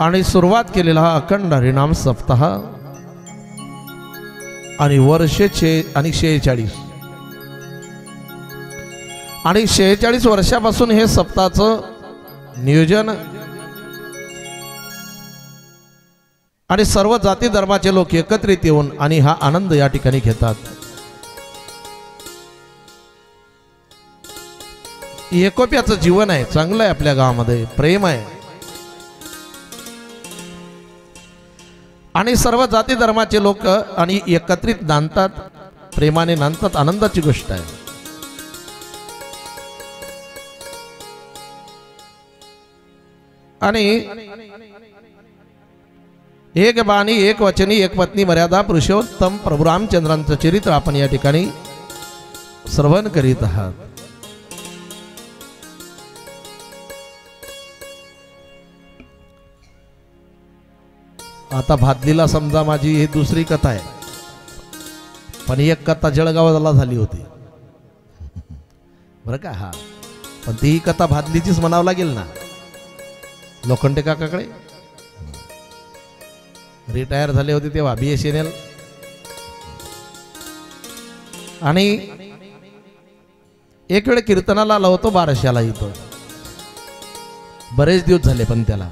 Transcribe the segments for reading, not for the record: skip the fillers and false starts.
आणि सुरुवात केलेला हा अखंड हरिनाम सप्ताह आणि वर्ष 46 आणि 46 वर्षापासून हे सप्ताहाचं नियोजन आणि सर्व जाती धर्माचे लोक एकत्रित येऊन आणि हा आनंद या ठिकाणी घेतात. एकोप्याचं जीवन आहे, चांगलं आहे, आपल्या गावामध्ये प्रेम आहे आणि सर्व जाती धर्माचे लोक आणि एकत्रित नांदतात, प्रेमाने नांदतात, आनंदाची गोष्ट आहे. आणि एक बाणी एक वचनी एक पत्नी मर्यादा पुरुषोत्तम प्रभू रामचंद्रांचं चरित्र आपण या ठिकाणी श्रवण करीत आहात. आता भादलीला समजा माझी ही दुसरी कथा आहे, पण एक कथा जळगावला झाली होती बरं का. हा पण ती कथा भादलीचीच म्हणावं लागेल ना. लोखंडे काकाकडे रिटायर झाले होते तेव्हा BSNL आणि एक वेळ कीर्तनाला आला होतो बारशाला इथं. बरेच दिवस झाले पण त्याला.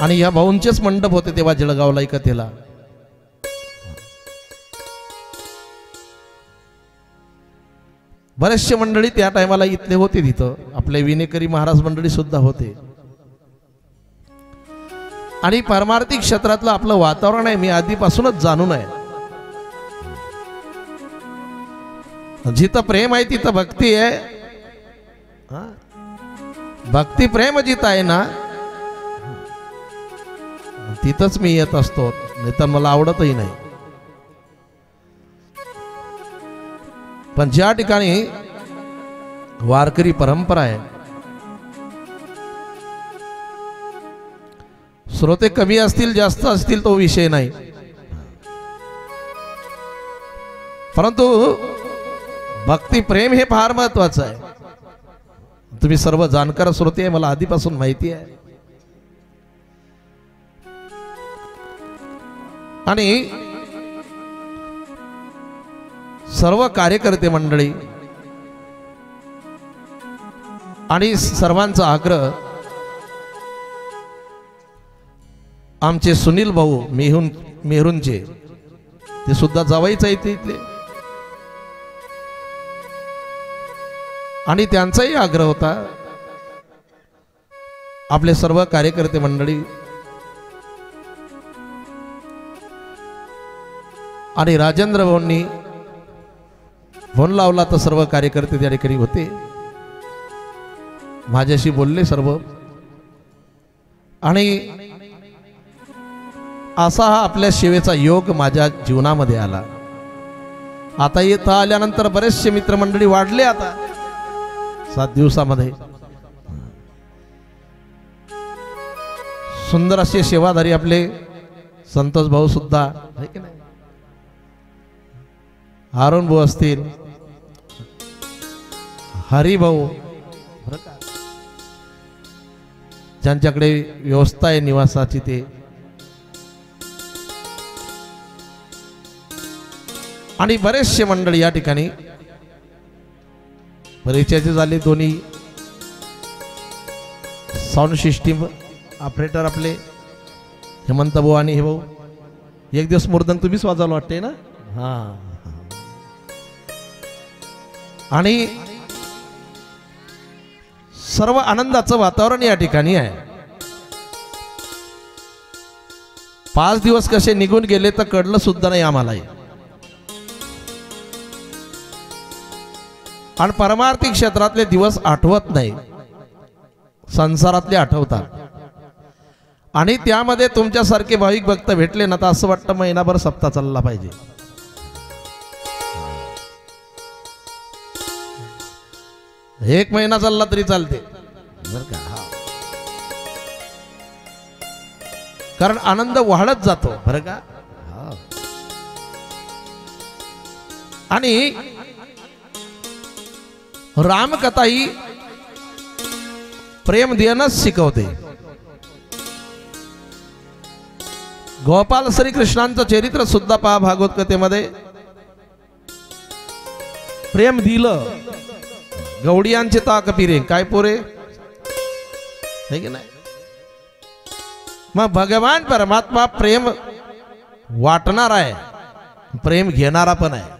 आणि या भाऊंचेच मंडप होते तेव्हा जळगावला कथेला. बरेचसे मंडळी त्या टायमाला इथले होते, तिथं आपले विनेकरी महाराज मंडळी सुद्धा होते. आणि पारमार्थिक क्षेत्रातलं आपलं वातावरण आहे, मी आधीपासूनच जाणून आहे. जिथं प्रेम आहे तिथं भक्ती आहे. भक्ती प्रेम जिथं आहे ना तिथंच मी येत असतो, नाही तर मला आवडतही नाही. पण ज्या ठिकाणी वारकरी परंपरा आहे, श्रोते कमी असतील जास्त असतील तो विषय नाही, परंतु भक्ती प्रेम हे फार महत्वाचं आहे. तुम्ही सर्व जाणकार श्रोते आहे, मला आधीपासून माहिती आहे. आणि सर्व कार्यकर्ते मंडळी आणि सर्वांचा आग्रह, आमचे सुनील भाऊ मेहरूनचे ते सुद्धा जावायचं आहे इथले, आणि त्यांचाही आग्रह होता. आपले सर्व कार्यकर्ते मंडळी आणि राजेंद्र भाऊंनी फोन लावला तर सर्व कार्यकर्ते त्या ठिकाणी होते, माझ्याशी बोलले सर्व. आणि असा हा आपल्या सेवेचा योग माझ्या जीवनामध्ये आला. आता येतं आल्यानंतर बरेचसे मित्रमंडळी वाढले. आता 7 दिवसामध्ये सुंदर असे सेवाधारी आपले संतोष भाऊ सुद्धा आहे की नाही, हारून भाऊ असतील, हरिभाऊ, ज्यांच्याकडे व्यवस्था आहे निवासाची, ते आणि बरेचसे मंडळी या ठिकाणी परिचयाचे झाले. दोन्ही साऊंड सिस्टीम ऑपरेटर आपले हेमंत भाऊ आणि हे भाऊ. एक दिवस मृदंग तुम्हीच वाजवलं वाटते ना. हा, आणि सर्व आनंदाचं वातावरण या ठिकाणी आहे. 5 दिवस कसे निघून गेले तर कळलं सुद्धा नाही आम्हाला. आणि परमार्थिक क्षेत्रातले दिवस आठवत नाही, संसारातले आठवतात. आणि त्यामध्ये तुमच्यासारखे भाविक भक्त भेटले ना तर असं वाटतं महिनाभर सप्ताह चालला पाहिजे. एक महिना चालला तरी चालते बरं का. कारण आनंद वाढत जातो बरं का. आणि रामकथा ही प्रेम देणंच शिकवते. गोपाल श्रीकृष्णांचं चरित्र सुद्धा पहा भागवत कथेमध्ये. प्रेम दिलं, गवडियांचे ताक पिरे काय पोरे, है की नाही. मग भगवान परमात्मा प्रेम वाटणार आहे, प्रेम घेणारा पण आहे.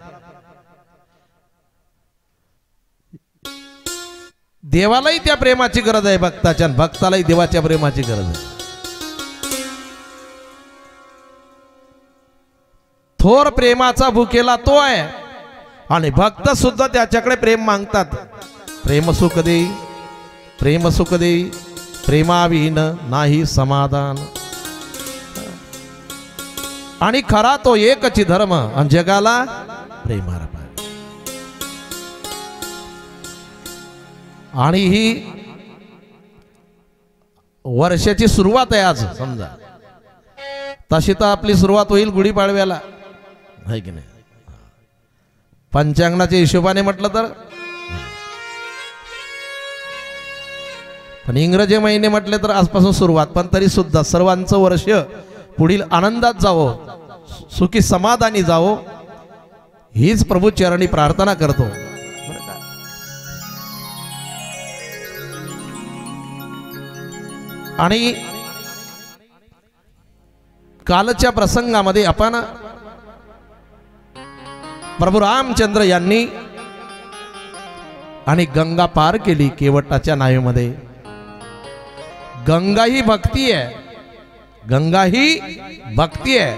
देवालाही त्या प्रेमाची गरज आहे भक्ताच्या, भक्तालाही देवाच्या प्रेमाची गरज आहे. थोर प्रेमाचा भुकेला तो आहे आणि भक्त सुद्धा त्याच्याकडे प्रेम मागतात. प्रेम सुख देई, प्रेम सुख देई, प्रेमाविहीन नाही समाधान. आणि खरा तो एकची धर्म आणि जगाला प्रेमाला पाहिजे. आणि ही वर्षाची सुरुवात आहे आज समजा. तशी तर आपली सुरुवात होईल गुढीपाडव्याला, आहे की नाही. पंचांगणाच्या हिशोबाने म्हटलं तर, पण इंग्रजी महिने म्हटले तर आजपासून सुरुवात. पण तरी सुद्धा सर्वांचं वर्ष पुढील आनंदात जावं, सुखी समाधानी जावो, हीच प्रभू चरणी प्रार्थना करतो. आणि कालच्या प्रसंगामध्ये आपण प्रभू रामचंद्र यांनी आणि गंगा पार केली केवटाच्या नावेमध्ये. गंगा ही भक्ती आहे, गंगा ही भक्ती आहे.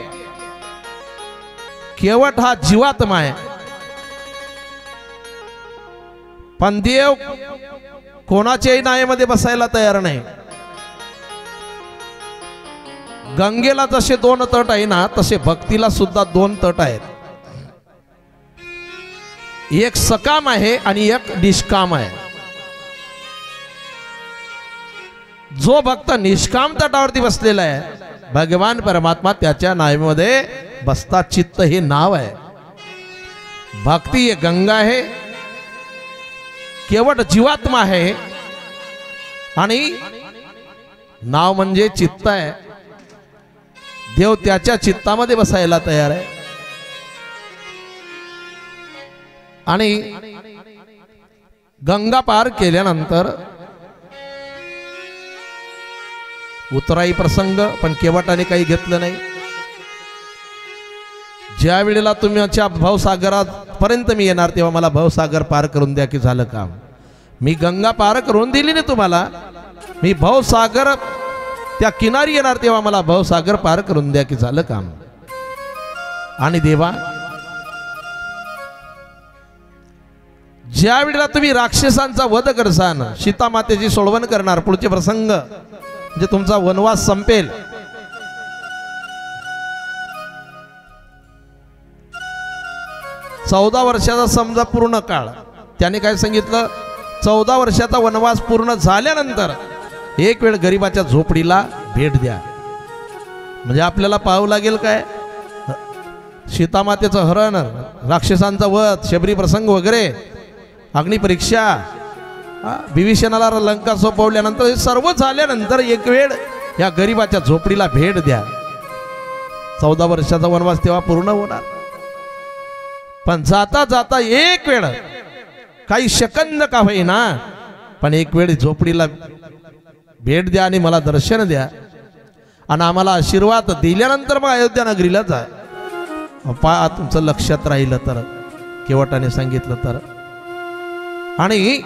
केवट हा जीवात्मा आहे. पण देव कोणाच्याही नावेमध्ये बसायला तयार नाही. गंगेला जसे 2 तट आहे ना, तसे भक्तीला सुद्धा 2 तट आहेत. एक सकाम आहे आणि एक निष्काम आहे. जो भक्त निष्काम तटावरती बसलेला आहे, भगवान परमात्मा त्याच्या नावेमध्ये बसता चित्त हे नाव आहे. भक्ती हे गंगा आहे, केवट जीवात्मा आहे आणि नाव म्हणजे चित्त आहे. देव त्याच्या चित्तामध्ये बसायला तयार आहे. आणि गंगा पार केल्यानंतर उतराई प्रसंग, पण केवटाने काही घेतलं नाही. ज्या वेळेला तुमच्या भवसागरात पर्यंत मी येणार तेव्हा मला भवसागर पार करून द्या की झालं काम. मी गंगा पार करून दिली नाही तुम्हाला, मी भवसागर त्या किनारी येणार तेव्हा मला भवसागर पार करून द्या की झालं काम. आणि देवा, ज्या वेळेला तुम्ही राक्षसांचा वध करसान, सीता मातेची सोडवण करणार, पुढचे प्रसंग म्हणजे तुमचा वनवास संपेल. चौदा वर्षाचा समजा पूर्ण काळ, त्याने काय सांगितलं, 14 वर्षाचा वनवास पूर्ण झाल्यानंतर एक वेळ गरीबाच्या झोपडीला भेट द्या. म्हणजे आपल्याला पाहावं लागेल काय, सीतामातेचं हरण, राक्षसांचा वध, शबरी प्रसंग वगैरे, अग्निपरीक्षा, विभीषणाला लंका सोपवल्यानंतर हे सर्व झाल्यानंतर एक वेळ या गरीबाच्या झोपडीला भेट द्या. 14 वर्षाचा वनवास तेव्हा पूर्ण होणार. पण जाता जाता एक वेळ, काही सेकंद का होईना, पण एक वेळ झोपडीला भेट द्या आणि मला दर्शन द्या आणि आम्हाला आशीर्वाद दिल्यानंतर मग अयोध्या नगरीला जा. पहा तुमचं लक्षात राहिलं तर, केवटाने सांगितलं तर. आणि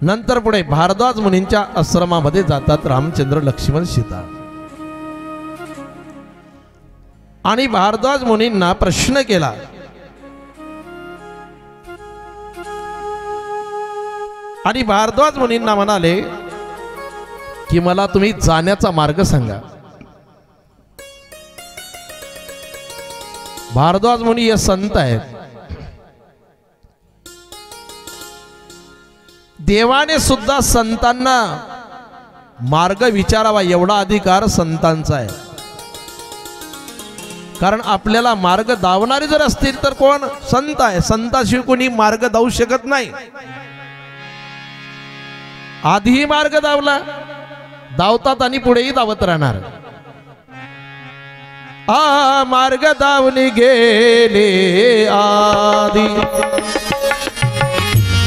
नंतर पुढे भारद्वाज मुनींच्या आश्रमामध्ये जातात रामचंद्र, लक्ष्मण, सीता. आणि भारद्वाज मुनींना प्रश्न केला, आणि भारद्वाज मुनींना म्हणाले की मला तुम्ही जाण्याचा मार्ग सांगा. भारद्वाज मुनी हे संत आहेत. देवाने सुद्धा संतांना मार्ग विचारावा एवढा अधिकार संतांचा आहे. कारण आपल्याला मार्ग दावणारे जर असतील तर कोण, संत आहे. संताशिवाय कोणी मार्ग दावू शकत नाही. आधीही मार्ग धावला, धावतात आणि पुढेही धावत राहणार. मार्ग धावून गेले आधी,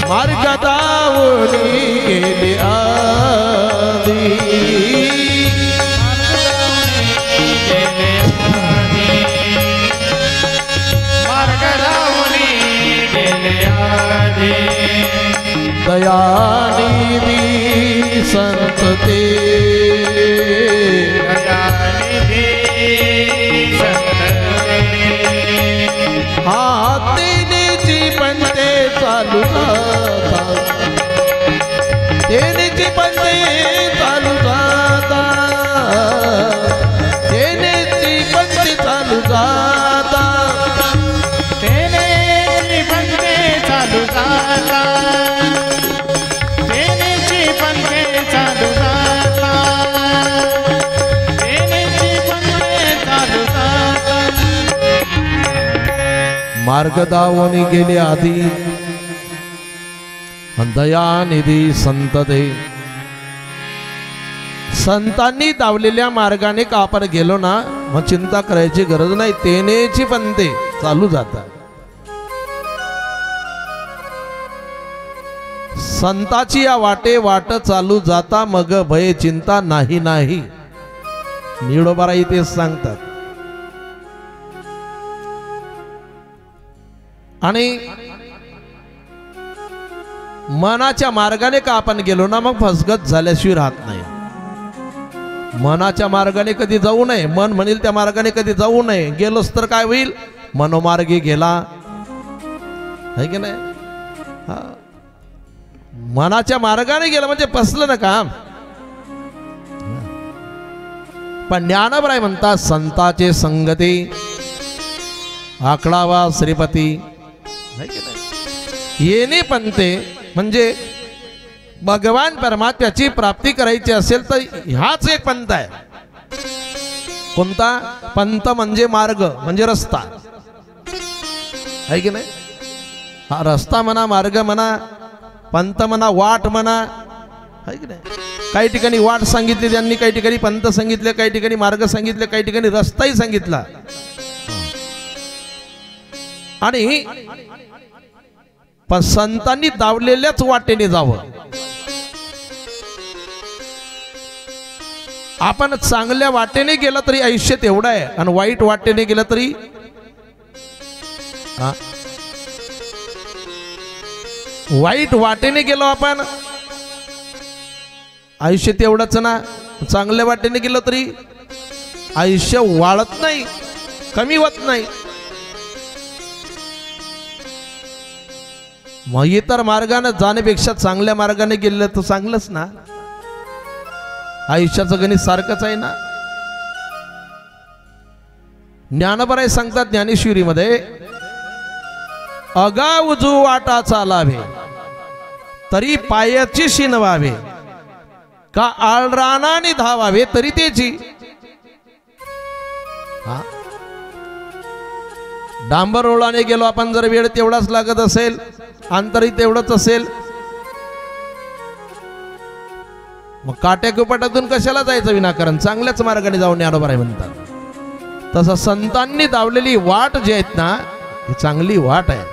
मार्ग धावून गेले आधी, मार्ग धावून गेले आधी. दयानिधी संत ते, दयानिधी संत तेनेची पंते चालू जातात, तेनेची पंते चालू जातात, तेनेची पंते चालू जातात, तेनेची पंते चालू जातात, तेनेची पंते चालू जातात, तेनेची पंते चालू जातात. मार्ग धावून गेले आधी, दयानिधी संत ते. संतांनी धावलेल्या मार्गाने का आपण गेलो ना, मग चिंता करायची गरज नाही, तेनेची पंते चालू जातात. संताची या वाटे वाट चालू जाता, मग भय चिंता नाही नाही. निडोबाराई तेच सांगतात. आणि मनाच्या मार्गाने का आपण गेलो ना, मग फसगत झाल्याशिवाय राहत नाही. मनाच्या मार्गाने कधी जाऊ नये, मन म्हणेल त्या मार्गाने कधी जाऊ नये. गेलोस तर काय होईल, मनोमार्गी गेला, है की नाही. मनाच्या मार्गाने गेला म्हणजे फसलं ना काम. पण ज्ञानोबराय म्हणतात, संताचे संगती आकडावा श्रीपती, है की नाही. येणे पंते म्हणजे भगवान परमात्म्याची प्राप्ती करायची असेल तर हाच एक पंथ आहे. कोणता पंथ? म्हणजे मार्ग, म्हणजे रस्ता, आहे की नाही. हा रस्ता म्हणा, मार्ग म्हणा, पंथ म्हणा, वाट म्हणा, आहे की नाही. काही ठिकाणी वाट सांगितली त्यांनी, काही ठिकाणी पंथ सांगितले, काही ठिकाणी मार्ग सांगितले, काही ठिकाणी रस्ताही सांगितला. आणि पण संतांनी धावलेल्याच वाटेने जावं. आपण चांगल्या वाटेने गेलं तरी आयुष्य तेवढं आहे, आणि वाईट वाटेने गेलं तरी वाईट वाटेने गेलो आपण, आयुष्य तेवढंच ना. चांगल्या वाटेने गेलो तरी आयुष्य वाढत नाही, कमी होत नाही. मग इतर मार्गाने जाण्यापेक्षा चांगल्या मार्गाने गेलं तर चांगलंच ना. आयुष्याचं गणित सारखंच आहे ना. ज्ञानोबराय सांगतात ज्ञानेश्वरीमध्ये, अगाऊ जो वाटा चालावे तरी पायाची शिनवावे, का आळरानाने धावावे तरी त्याची. डांबर रोडाने गेलो आपण, जर वेळ तेवढाच लागत असेल, अंतरही तेवढंच असेल, मग काट्याकुपाटातून कशाला जायचं विनाकारण, चांगल्याच मार्गाने जाऊन ज्ञानोबराय म्हणतात. तसं संतांनी धावलेली वाट जी आहेत ना, ही चांगली वाट आहे.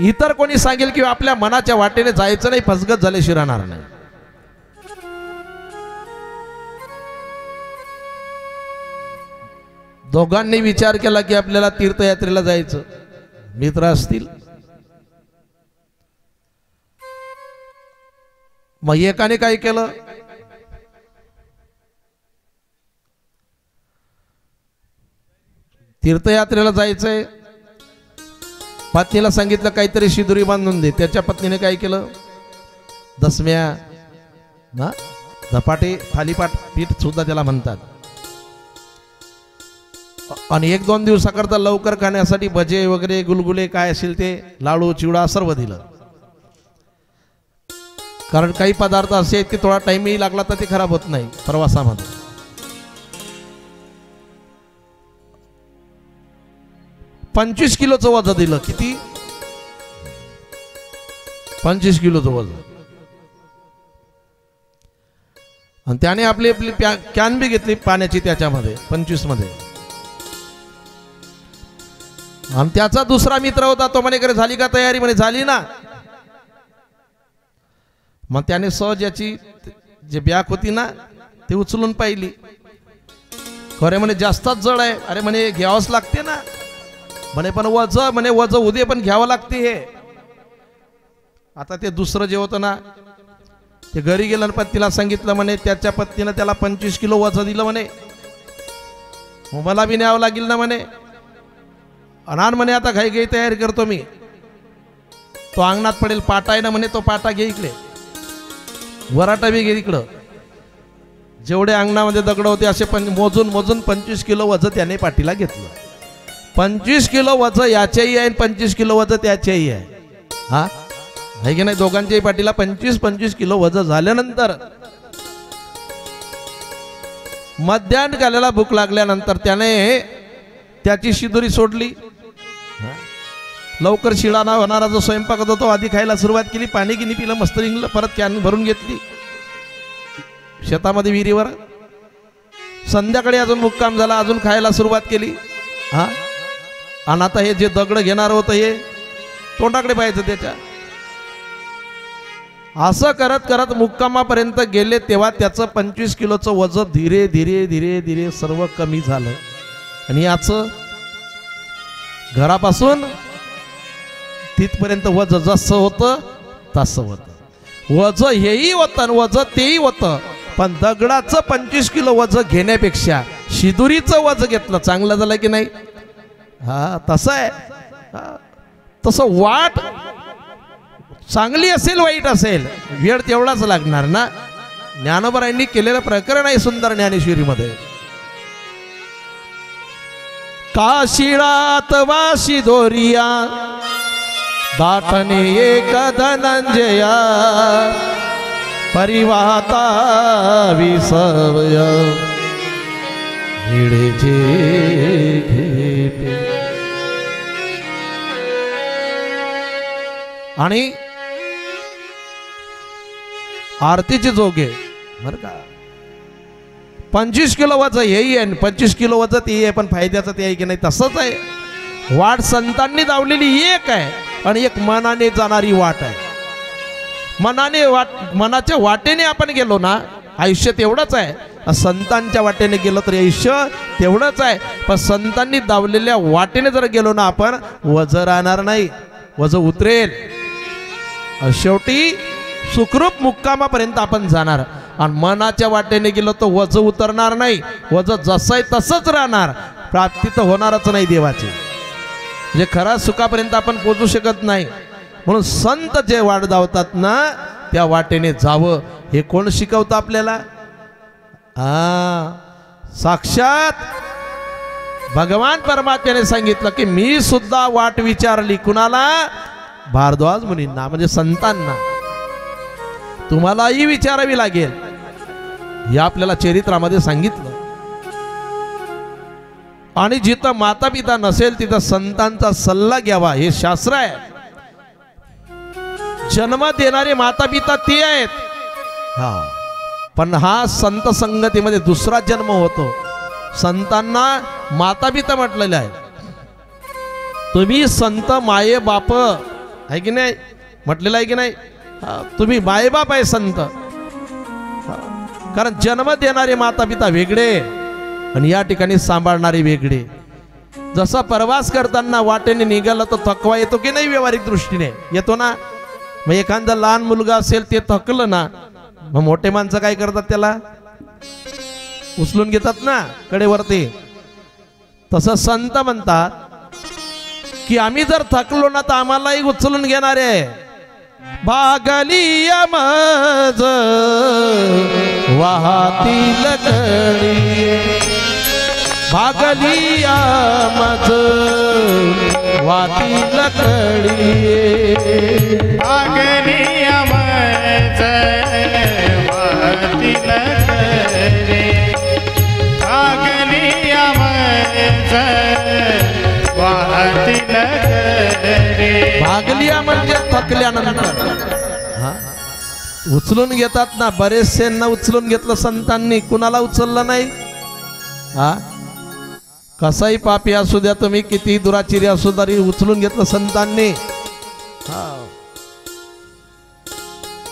इतर कोणी सांगेल की आपल्या मनाच्या वाटेने जायचं नाही, फसगत झाल्याशिवाय राहणार नाही. दोघांनी विचार केला की आपल्याला तीर्थयात्रेला जायचं, मित्र असतील. मग एकाने काय केलं, तीर्थयात्रेला जायचंय, पत्नीला सांगितलं काहीतरी शिदुरी बांधून दे. त्याच्या पत्नीने काय केलं, दसम्या ना, धपाटे, थालीपाट पीठ सुद्धा त्याला म्हणतात, आणि 1-2 दिवसाकरता लवकर खाण्यासाठी भजे वगैरे, गुलगुले काय असेल ते, लाडू चिवडा सर्व दिलं. कारण काही पदार्थ असे आहेत की थोडा टाइमही लागला तर ते खराब होत नाही प्रवासामध्ये. 25 किलोचं वजन दिलं. किती? 25 किलोचं वजन. आणि त्याने आपली आपली कॅन बी घेतली पाण्याची त्याच्यामध्ये 25 मध्ये. आणि त्याचा दुसरा मित्र होता, तो म्हणे, झाली का तयारी? म्हणे झाली ना. मग त्याने सहज याची जे बॅग होती ना ती उचलून पाहिली. खरे म्हणे जास्तच जड आहे. अरे म्हणे घ्यावंच लागते ना. म्हणे पण वज उद्या पण घ्यावं लागते हे. आता ते दुसरं जे होतं ना ते घरी गेलं पण तिला सांगितलं म्हणे त्याच्या पत्नीनं त्याला 25 किलो वज दिलं म्हणे. मला बी न्यावं लागेल ना म्हणे. अनान म्हणे आता घाई घाई तयारी करतो मी. तो अंगणात पडेल पाटा आहे ना म्हणे, तो पाटा घे इकडे, वराटा बी घे इकडं. जेवढे अंगणामध्ये दगड होते असे पण मोजून मोजून 25 किलो वज त्याने पाठीला घेतलं. 25 किलो वज याच्याही आहे, 25 किलो वज त्याच्याही आहे. हा आहे की नाही? दोघांच्याही पाठीला 25 किलो वज झाल्यानंतर मध्याह्न काल्याला भूक लागल्यानंतर त्याने त्याची शिदोरी सोडली. लवकर शिळा ना होणारा जो स्वयंपाक होता तो आधी खायला सुरुवात केली. पाणी गिनी पिलं, मस्त रिंगलं. परत कॅन भरून घेतली शेतामध्ये विहिरीवर. संध्याकाळी अजून मुक्काम झाला, अजून खायला सुरुवात केली. हा आणि आता हे जे दगड घेणार होतं हे तोंडाकडे पाहायचं त्याच्या. असं करत करत मुक्कामापर्यंत गेले तेव्हा त्याचं 25 किलोचं वजन धीरे धीरे धीरे धीरे सर्व कमी झालं. आणि याचं घरापासून तिथपर्यंत वज जसं होतं तसं होतं. वज हेही होतं वज तेही होतं, पण दगडाचं 25 किलो वज घेण्यापेक्षा शिदुरीचं वज घेतलं. चांगलं झालं की नाही? हा तसं आहे. तसं वाट चांगली असेल वाईट असेल वेळ तेवढाच लागणार ना. ज्ञानोबारायांनी केलेलं प्रकरण आहे सुंदर ज्ञानेश्वरीमध्ये. काशिळात वाशी दोरिया दाटणे एक धनंजया परिवाता विसवय हिडेचे घेते. आणि आरतीचे जोगे बरं का. 25 किलो वज हेही आहे, 25 किलो वज तेही आहे, पण फायद्याचं ते आहे की नाही तसंच आहे. वाट संतांनी दावलेली एक आहे आणि एक मनाने जाणारी वाट आहे. मनाच्या वाटेने आपण गेलो ना आयुष्य तेवढंच आहे. संतांच्या वाटेने गेलो तर आयुष्य तेवढंच आहे. पण संतांनी दावलेल्या वाटेने जर गेलो ना आपण, वज राहणार नाही, वज उतरेल. शेवटी सुखरूप मुक्कामापर्यंत आपण जाणार. आणि मनाच्या वाटेने गेलो तर वज उतरणार नाही, वज जसं आहे तसंच राहणार. प्राप्ती तर होणारच नाही देवाची. म्हणजे खऱ्या सुखापर्यंत आपण पोहोचू शकत नाही. म्हणून संत जे वाट धावतात ना त्या वाटेने जावं. हे कोण शिकवतं आपल्याला? साक्षात भगवान परमात्म्याने सांगितलं की मी सुद्धा वाट विचारली. कुणाला? भारद्वाज मुनींना, म्हणजे संतांना. तुम्हालाही विचारावी लागेल. हे आपल्याला चरित्रामध्ये सांगितलं. आणि जिथं माता पिता नसेल तिथं संतांचा सल्ला घ्यावा, हे शास्त्र आहे. जन्म देणारे माता पिता ते आहेत. हा पण हा संत संगतीमध्ये दुसरा जन्म होतो. संतांना माता पिता म्हटलेलं आहे. तुम्ही संत माये बाप आहे की नाही म्हटलेलं आहे की नाही? तुम्ही मायबाप आहे संत. कारण जन्म देणारे माता पिता वेगळे आणि या ठिकाणी सांभाळणारे वेगळे. जसा प्रवास करताना वाटेने निघाला तर थकवा येतो की नाही? व्यावहारिक दृष्टीने येतो ना. मग एखादा लहान मुलगा असेल ते थकलं ना, मग मोठे माणसं काय करतात? त्याला उचलून घेतात ना कडेवरती. तसं संत म्हणतात की आम्ही जर थकलो ना तर आम्हालाही उचलून घेणार आहे. भागली मज वाहतील कडी, भागली मज वाहतील कडी, भागली मज वाहतील कडी, भागली मज वाहतील कडी. रे भागलिया म्हणजे थकल्यानंतर हा उचलून घेतात ना, बरेचसेंना उचलून घेतलं संतांनी, कुणाला उचललं नाही. हा कसाही पापी असू द्या तुम्ही, किती दुराचिरी असू तरी उचलून घेतलं संतांनी.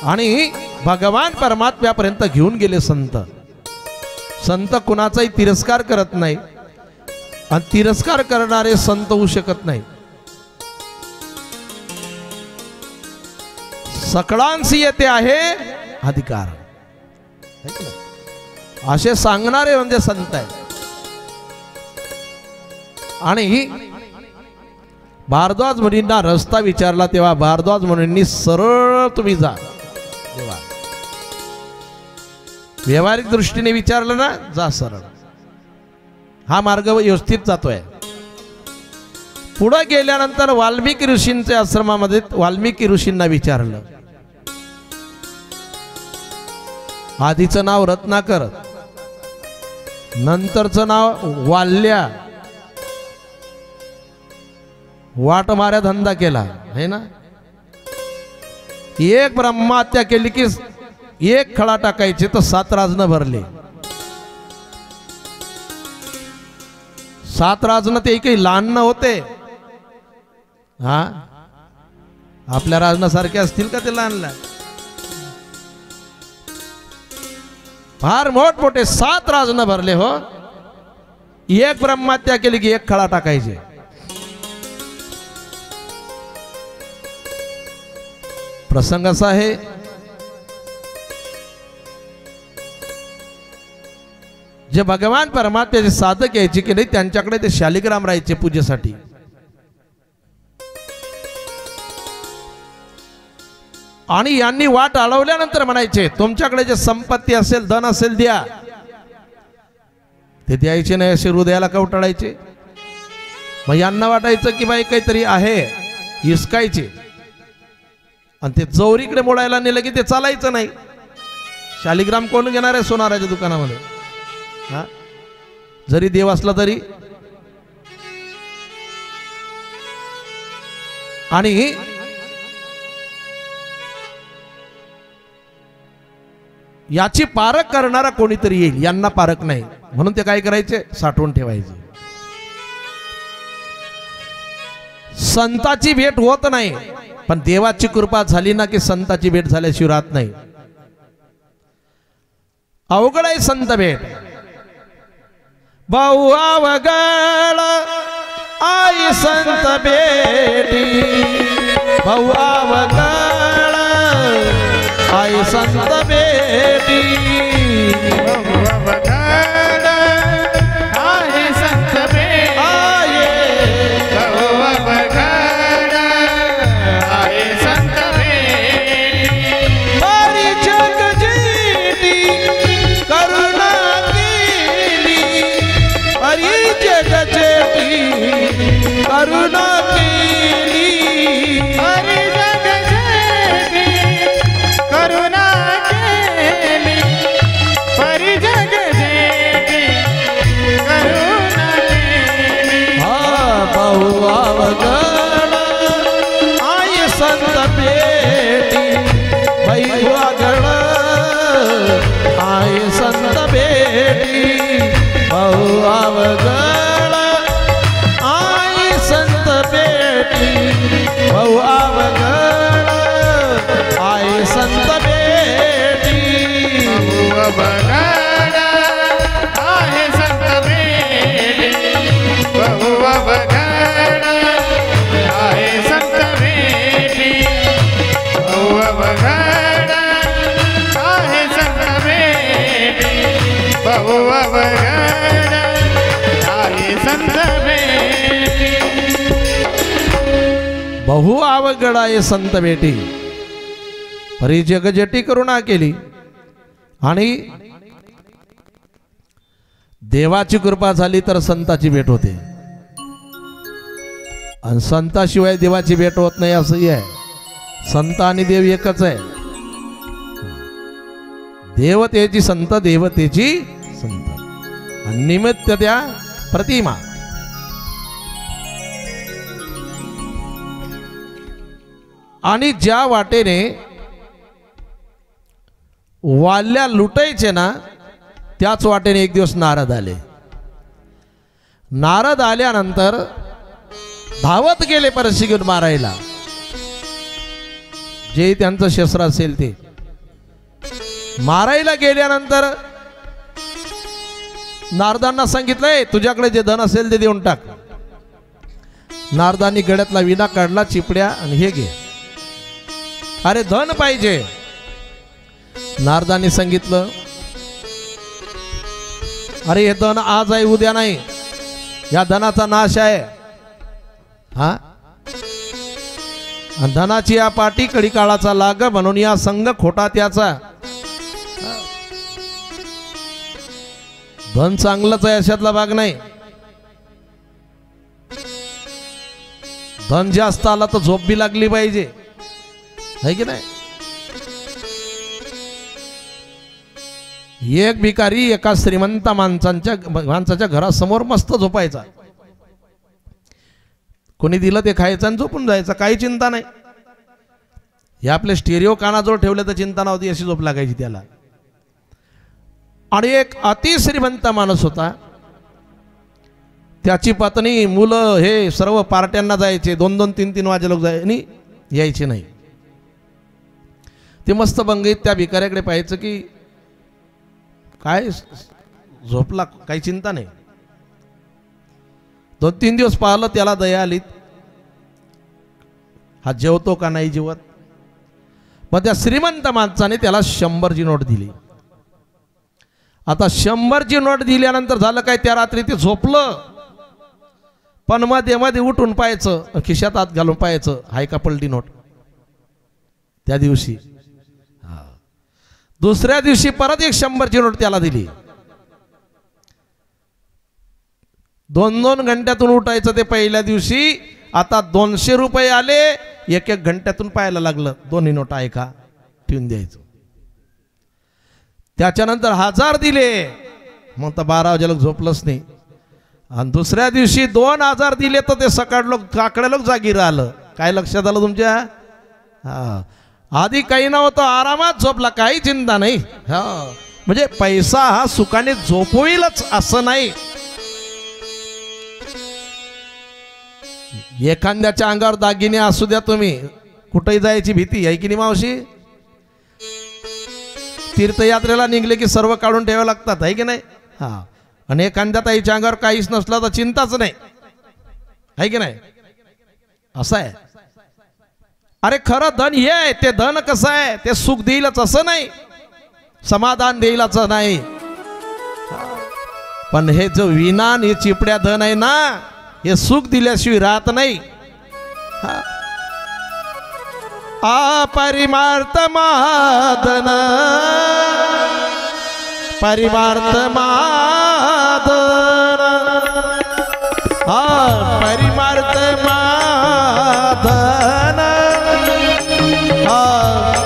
आणि भगवान परमात्म्यापर्यंत घेऊन गेले संत. संत कुणाचाही तिरस्कार करत नाही आणि तिरस्कार करणारे संत होऊ शकत नाही. सकळांसी येते आहे अधिकार, असे सांगणारे म्हणजे संत आहे. आणि भारद्वाज मुनींना रस्ता विचारला तेव्हा भारद्वाज मुनींनी सरळ तुम्ही जा. व्यावहारिक दृष्टीने विचारलं ना, जा सरळ, हा मार्ग व्यवस्थित जातोय. पुढे गेल्यानंतर वाल्मिकी ऋषींच्या आश्रमामध्ये वाल्मिकी ऋषींना विचारलं. आधीचं नाव रत्नाकर, नंतरचं नाव वाल्या, वाटमाऱ्या धंदा केला है ना. एक ब्रह्महत्या केली की एक खडा टाकायचे तर 7 राजनं भरले. 7 राजनं ते काही लहान न होते. हा आपल्या राजनासारखे असतील का ते लहान लहान? फार मोठमोठे 7 राजनं भरले हो. एक ब्रह्महत्या केली की एक खडा टाकायचे. प्रसंग असा आहे, जे भगवान परमात्म्याचे साधक यायचे की नाही, त्यांच्याकडे ते शालिग्राम राहायचे पूजेसाठी. आणि यांनी वाट अडवल्यानंतर म्हणायचे, तुमच्याकडे जे संपत्ती असेल, धन असेल द्या. ते द्यायचे नाही, असे हृदयाला कवटाळायचे. मग यांना वाटायचं की बाई काहीतरी आहे, हिसकायचे. आणि ते चौरीकडे मोडायला नेलं की ते चालायचं नाही. शालिग्राम कोण घेणार आहे सोनाराच्या दुकानामध्ये? हा जरी देव असला तरी. आणि याची पारख करणारा कोणीतरी येईल, यांना पारख नाही म्हणून ते काय करायचे, साठवून ठेवायचे. संताची भेट होत नाही, पण देवाची कृपा झाली ना की संताची भेट झाल्याशिवाय राहत नाही. अवघड आहे संत भेट. भाऊ अवघड आई संत भेटी, भाऊ अवघड आई संत भेटी, अवघड आहे संत भेटी, अवघड आहे संत भेटी. हरी जग जेटी करुणा केली, हरी जग जेटी करुणा केली, हरी जग जेटी करुणा केली, हरी जग जेटी करुणा केली. हा भाऊ अवघड आई संत भेटी, भाई अवघड आई संत भेटी, भाऊ अवघड आई संत भेटी, भाऊ अवघड आई संत भेटी. अवघड आहे संत भेटी, बहु अवघड आहे संत भेटी, बहु अवघड आहे संत भेटी, बहु अवघड आहे संत भेटी. बहु अवघड आहे संत भेटी, हरी जग जेटी करुणा केली. आणि देवाची कृपा झाली तर संताची भेट होते, आणि संताशिवाय देवाची भेट होत नाही असंही आहे. संत आणि देव एकच आहे. देवतेची संत, देवतेची संत, आणि निमित्त त्या प्रतिमा. आणि ज्या वाटेने वाल्या लुटायचे ना त्याच वाटेने एक दिवस नारद आले. नारद आल्यानंतर धावत गेले परशी घेऊन मारायला, जे त्यांचं शस्त्र असेल ते मारायला गेल्यानंतर नारदांना सांगितलंय तुझ्याकडे जे धन असेल ते देऊन टाक. नारदांनी गळ्यातला विणा काढला, चिपड्या आणि हे घे, अरे धन पाहिजे. नारदांनी सांगितलं अरे हे धन आज आहे उद्या नाही, या धनाचा नाश आहे. हा धनाची या पाठी कडी काळाचा लाग, म्हणून या संघ खोटा त्याचा. धन चांगलंच आहे अशातला भाग नाही. धन जास्त आला तर झोप बी लागली पाहिजे, है की नाही. एक भिकारी एका श्रीमंत माणसाच्या घरासमोर मस्त झोपायचा. कोणी दिलं ते खायचं आणि झोपून जायचं, काही चिंता नाही. हे आपले स्टेरिओ कानाजवळ ठेवले तर चिंता नव्हती, अशी झोप लागायची त्याला. आणि एक अति श्रीमंत माणूस होता, त्याची पत्नी मुलं हे सर्व पार्ट्यांना जायचे, 2-2, 3-3 वाजे लोक आणि यायचे नाही. ते मस्त बंगीत त्या भिकाऱ्याकडे पाहायचं की काय झोपला, काही चिंता नाही. 2-3 दिवस पाहिलं, त्याला दया आली, हा जेवतो का नाही जेवत. मग त्या श्रीमंत माणसाने त्याला 100ची नोट दिली. आता 100ची नोट दिल्यानंतर झालं काय, त्या रात्री ते झोपलं, पण मध्ये मध्ये उठून पाहायचं, खिशात हात घालून पाहायचं हाय का पलटी नोट. त्या दिवशी दुसऱ्या दिवशी परत एक 100ची नोट त्याला दिली. 2-2 घंट्यातून उठायचं ते पहिल्या दिवशी. आता 200 रुपये आले, 1-1 घंट्यातून पाहायला लागलं, दोन्ही नोट आहे का, ठेवून द्यायचं. त्याच्यानंतर 1000 दिले, मग तर 12 वाजे लोक झोपलंच नाही. आणि दुसऱ्या दिवशी 2000 दिले तर ते सकाळ लोक काकडे लोक जागी राहिलं. काय लक्षात आलं तुमच्या. हा आधी काही नव्हतं, आरामात झोपला, काही चिंता नाही. हा म्हणजे पैसा हा सुखाने झोपविलच असं नाही. एखाद्याच्या अंगावर दागिने असू द्या, तुम्ही कुठेही जायची भीती आहे की नाही मावशी. तीर्थयात्रेला निघले की सर्व काढून ठेवावं लागतात, आहे की नाही. हा आणि एखाद्या ताईच्या अंगावर काहीच नसलं तर चिंताच नाही, आहे की नाही. असं आहे. अरे खरं धन हे आहे, ते धन कसं आहे, ते सुख देईलच असं नाही, समाधान देईलच नाही. पण हे जो विना आणि चिपड्या धन आहे ना, हे सुख दिल्याशिवाय राहत नाही. परिमार्थ महाधन, परिमार्थ महाधन, परिमार्थ महाधन,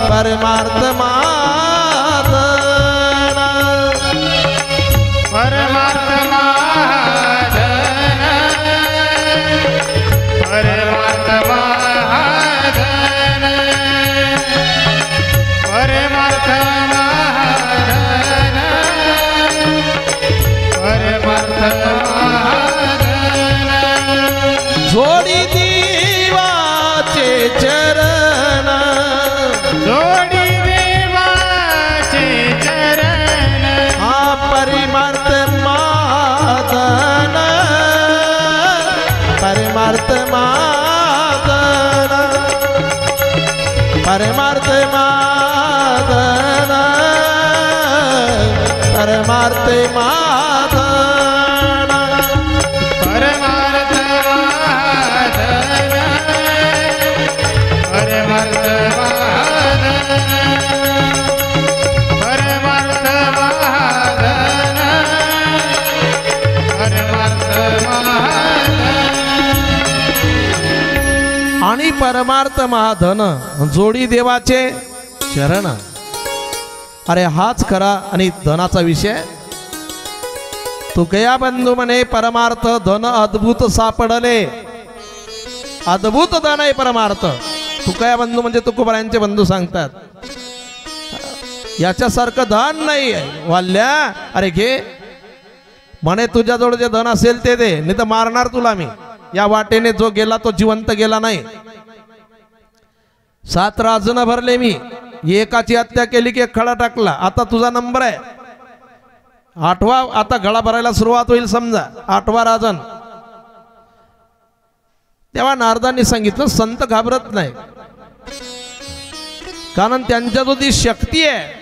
परमार्थ महाधन, परमार्थ महाधन, परमार्थ महाधन, परमार्थ महाधन, परमार्थ महाधन. जोडी देवाचे चरण, जोडी देवाचे चरण, परमार्थ महाधन, परमार्थ महाधन, परमार्थ महाधन, परमार्थ महाधन, परमार्थ महाधन, परमार्थ महाधन, परमार्थ महाधन, परमार्थ महाधन. आणि परमार्थ महाधन, जोडी देवाचे चरण. अरे हाच खरा आणि धनाचा विषय. तू गया बंधू म्हणे परमार्थ धन अद्भुत सापडले. अद्भुत धन आहे परमार्थ. तुकाया बंधू म्हणजे तुकोबारायांचे बंधू सांगतात. याच्यासारखं धन नाही वाल्या. अरे घे म्हणे, तुझ्याजवळ जे धन असेल ते दे, नाही तर मारणार तुला मी. या वाटेने जो गेला तो जिवंत गेला नाही. 7 राजन भरले मी, एकाची हत्या केली की एक खडा टाकला. आता तुझा नंबर आहे 8वा. आता गळा भरायला सुरुवात होईल समजा 8वा राजन. तेव्हा नारदांनी सांगितलं संत घाबरत नाही, कारण त्यांच्या जो ती शक्ती आहे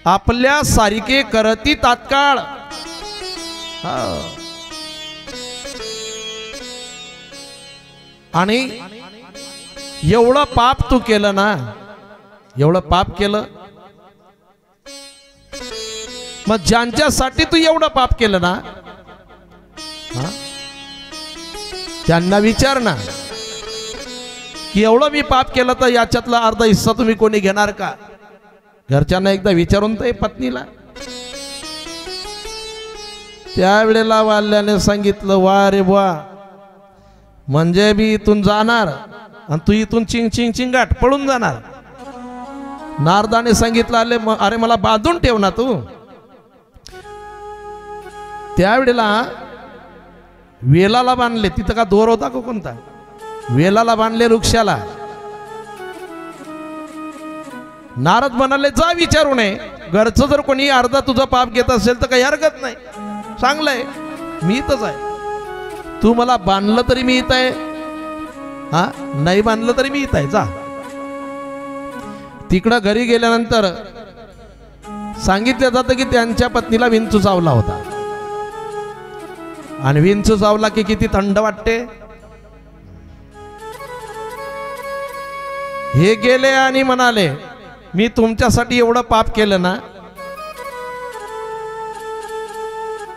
आपल्या सारिके करती तात्काळ. आणि एवढं पाप तू केलं ना, एवढं पाप केलं, मग ज्यांच्यासाठी तू एवढं पाप केलं ना, त्यांना विचार ना की एवढं मी पाप केलं तर याच्यातला अर्धा हिस्सा तुम्ही कोणी घेणार का? घरच्यांना एकदा विचारून तर पत्नीला. त्यावेळेला वाल्याने सांगितलं, वा रे वा, म्हणजे मी इथून जाणार आणि तू इथून चिंग चिंग चिंगाट पळून जाणार. नारदाने सांगितलं, अरे मला बांधून ठेव ना तू. त्यावेळेला वेलाला बांधले. तिथं का दोर होता का कोणता? वेलाला बांधले वृक्षाला. नारद म्हणाले, जा विचारू नये. घरचं जर कोणी अर्धा तुझं पाप घेत असेल तर काही हरकत नाही, चांगलंय, मी इथंच आहे. तू मला बांधलं तरी मी इथं आहे, हा नाही बांधलं तरी मी इथं आहे, जा. तिकडं घरी गेल्यानंतर सांगितलं जातं की त्यांच्या पत्नीला विंचू चावला होता. आणि विंचू चावला की किती थंड वाटते. हे गेले आणि म्हणाले, मी तुमच्यासाठी एवढं पाप केलं ना,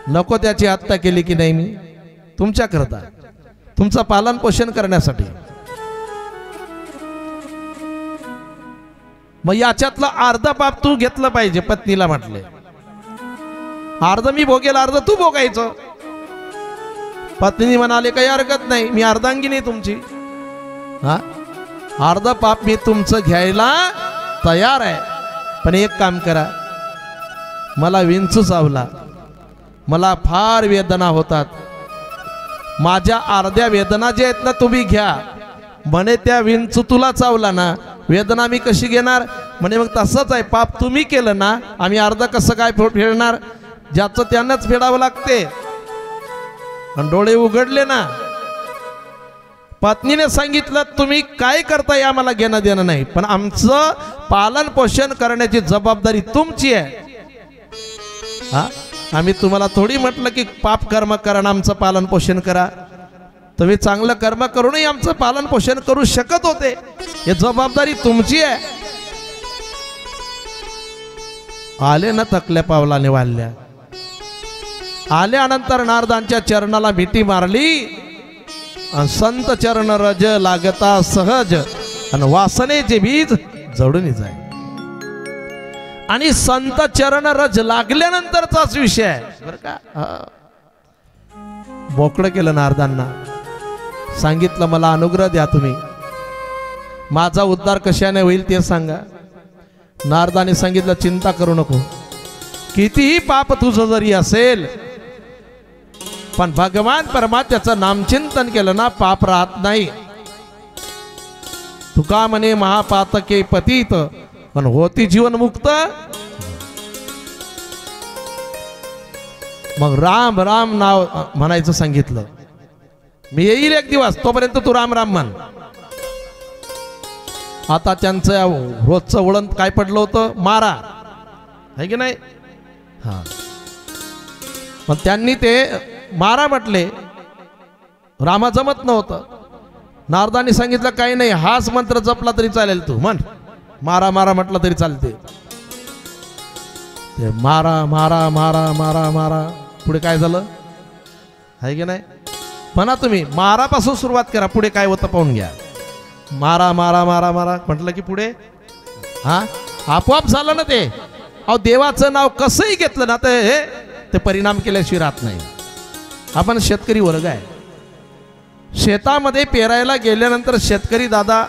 नको त्याची हत्या केली की नाही मी तुमच्याकरता, तुमचं पालन पोषण करण्यासाठी. मग याच्यातलं अर्ध पाप तू घेतलं पाहिजे. पत्नीला म्हटले, अर्ध मी भोगेल, अर्ध तू भोगायचं. पत्नी म्हणाले, काही हरकत नाही, मी अर्धांगिनी तुमची, हा अर्ध पाप मी तुमचं घ्यायला तयार आहे. पण एक काम करा, मला विंचू चावला, मला फार वेदना होतात, माझ्या अर्ध्या वेदना जे आहेत ना तुम्ही घ्या. म्हणे, त्या विंचू तुला चावला ना, वेदना मी कशी घेणार? म्हणे, मग तसंच आहे, पाप तुम्ही केलं ना, आम्ही अर्ध कसं काय फेडणार? ज्याचं त्यांनाच फेडावं लागते. आणि डोळे उघडले ना. पत्नीने सांगितलं, तुम्ही काय करताय आम्हाला घेणं देणं नाही, पण आमचं पालन पोषण करण्याची जबाबदारी तुमची आहे. हा, आम्ही तुम्हाला थोडी म्हटलं की पाप कर्म करा आणि आमचं पालन पोषण करा. तुम्ही चांगलं कर्म करूनही आमचं पालन पोषण करू शकत होते. ही जबाबदारी तुमची आहे. आले ना थकल्या पावलाने वाढल्या. आल्यानंतर नारदांच्या चरणाला मिठी मारली. आणि संत चरण रज लागता सहज, आणि वासनेचे बीज जडून जाय. आणि संत चरण रज लागल्यानंतरचाच विषय आहे बरं का. मोकळं केलं नारदांना. सांगितलं, मला अनुग्रह द्या तुम्ही, माझा उद्धार कशाने होईल ते सांगा. नारदाने सांगितलं, चिंता करू नको, कितीही पाप तुझं जरी असेल, पण भगवान परमात्म्याचं नामचिंतन केलं ना, पाप राहत नाही. तुका म्हणे, महापातके पतित, पण होती जीवन मुक्त. मग राम राम नाव म्हणायचं सांगितलं. मी येईल एक दिवस, तोपर्यंत तू राम राम म्हण. आता त्यांचं रोजचं वळण काय पडलं होतं? मारा, आहे की नाही? हा, मग त्यांनी ते मारा म्हटले. रामा जमत नव्हतं. नारदांनी सांगितलं, काही नाही, हाच मंत्र जपला तरी चालेल, तू म्हण, मारा मारा म्हटलं तरी चालते. ते मारा मारा मारा मारा मारा. पुढे काय झालं, आहे की नाही? म्हणा तुम्ही, मारापासून सुरुवात करा, पुढे काय होतं पाहून घ्या. मारा मारा मारा मारा म्हटलं की पुढे हा आपोआप झालं ना ते. अहो, देवाचं नाव कसंही घेतलं ना ते परिणाम केल्याशिवाय राहत नाही. आपण शेतकरी वर्ग आहे. शेतामध्ये पेरायला गेल्यानंतर शेतकरी दादा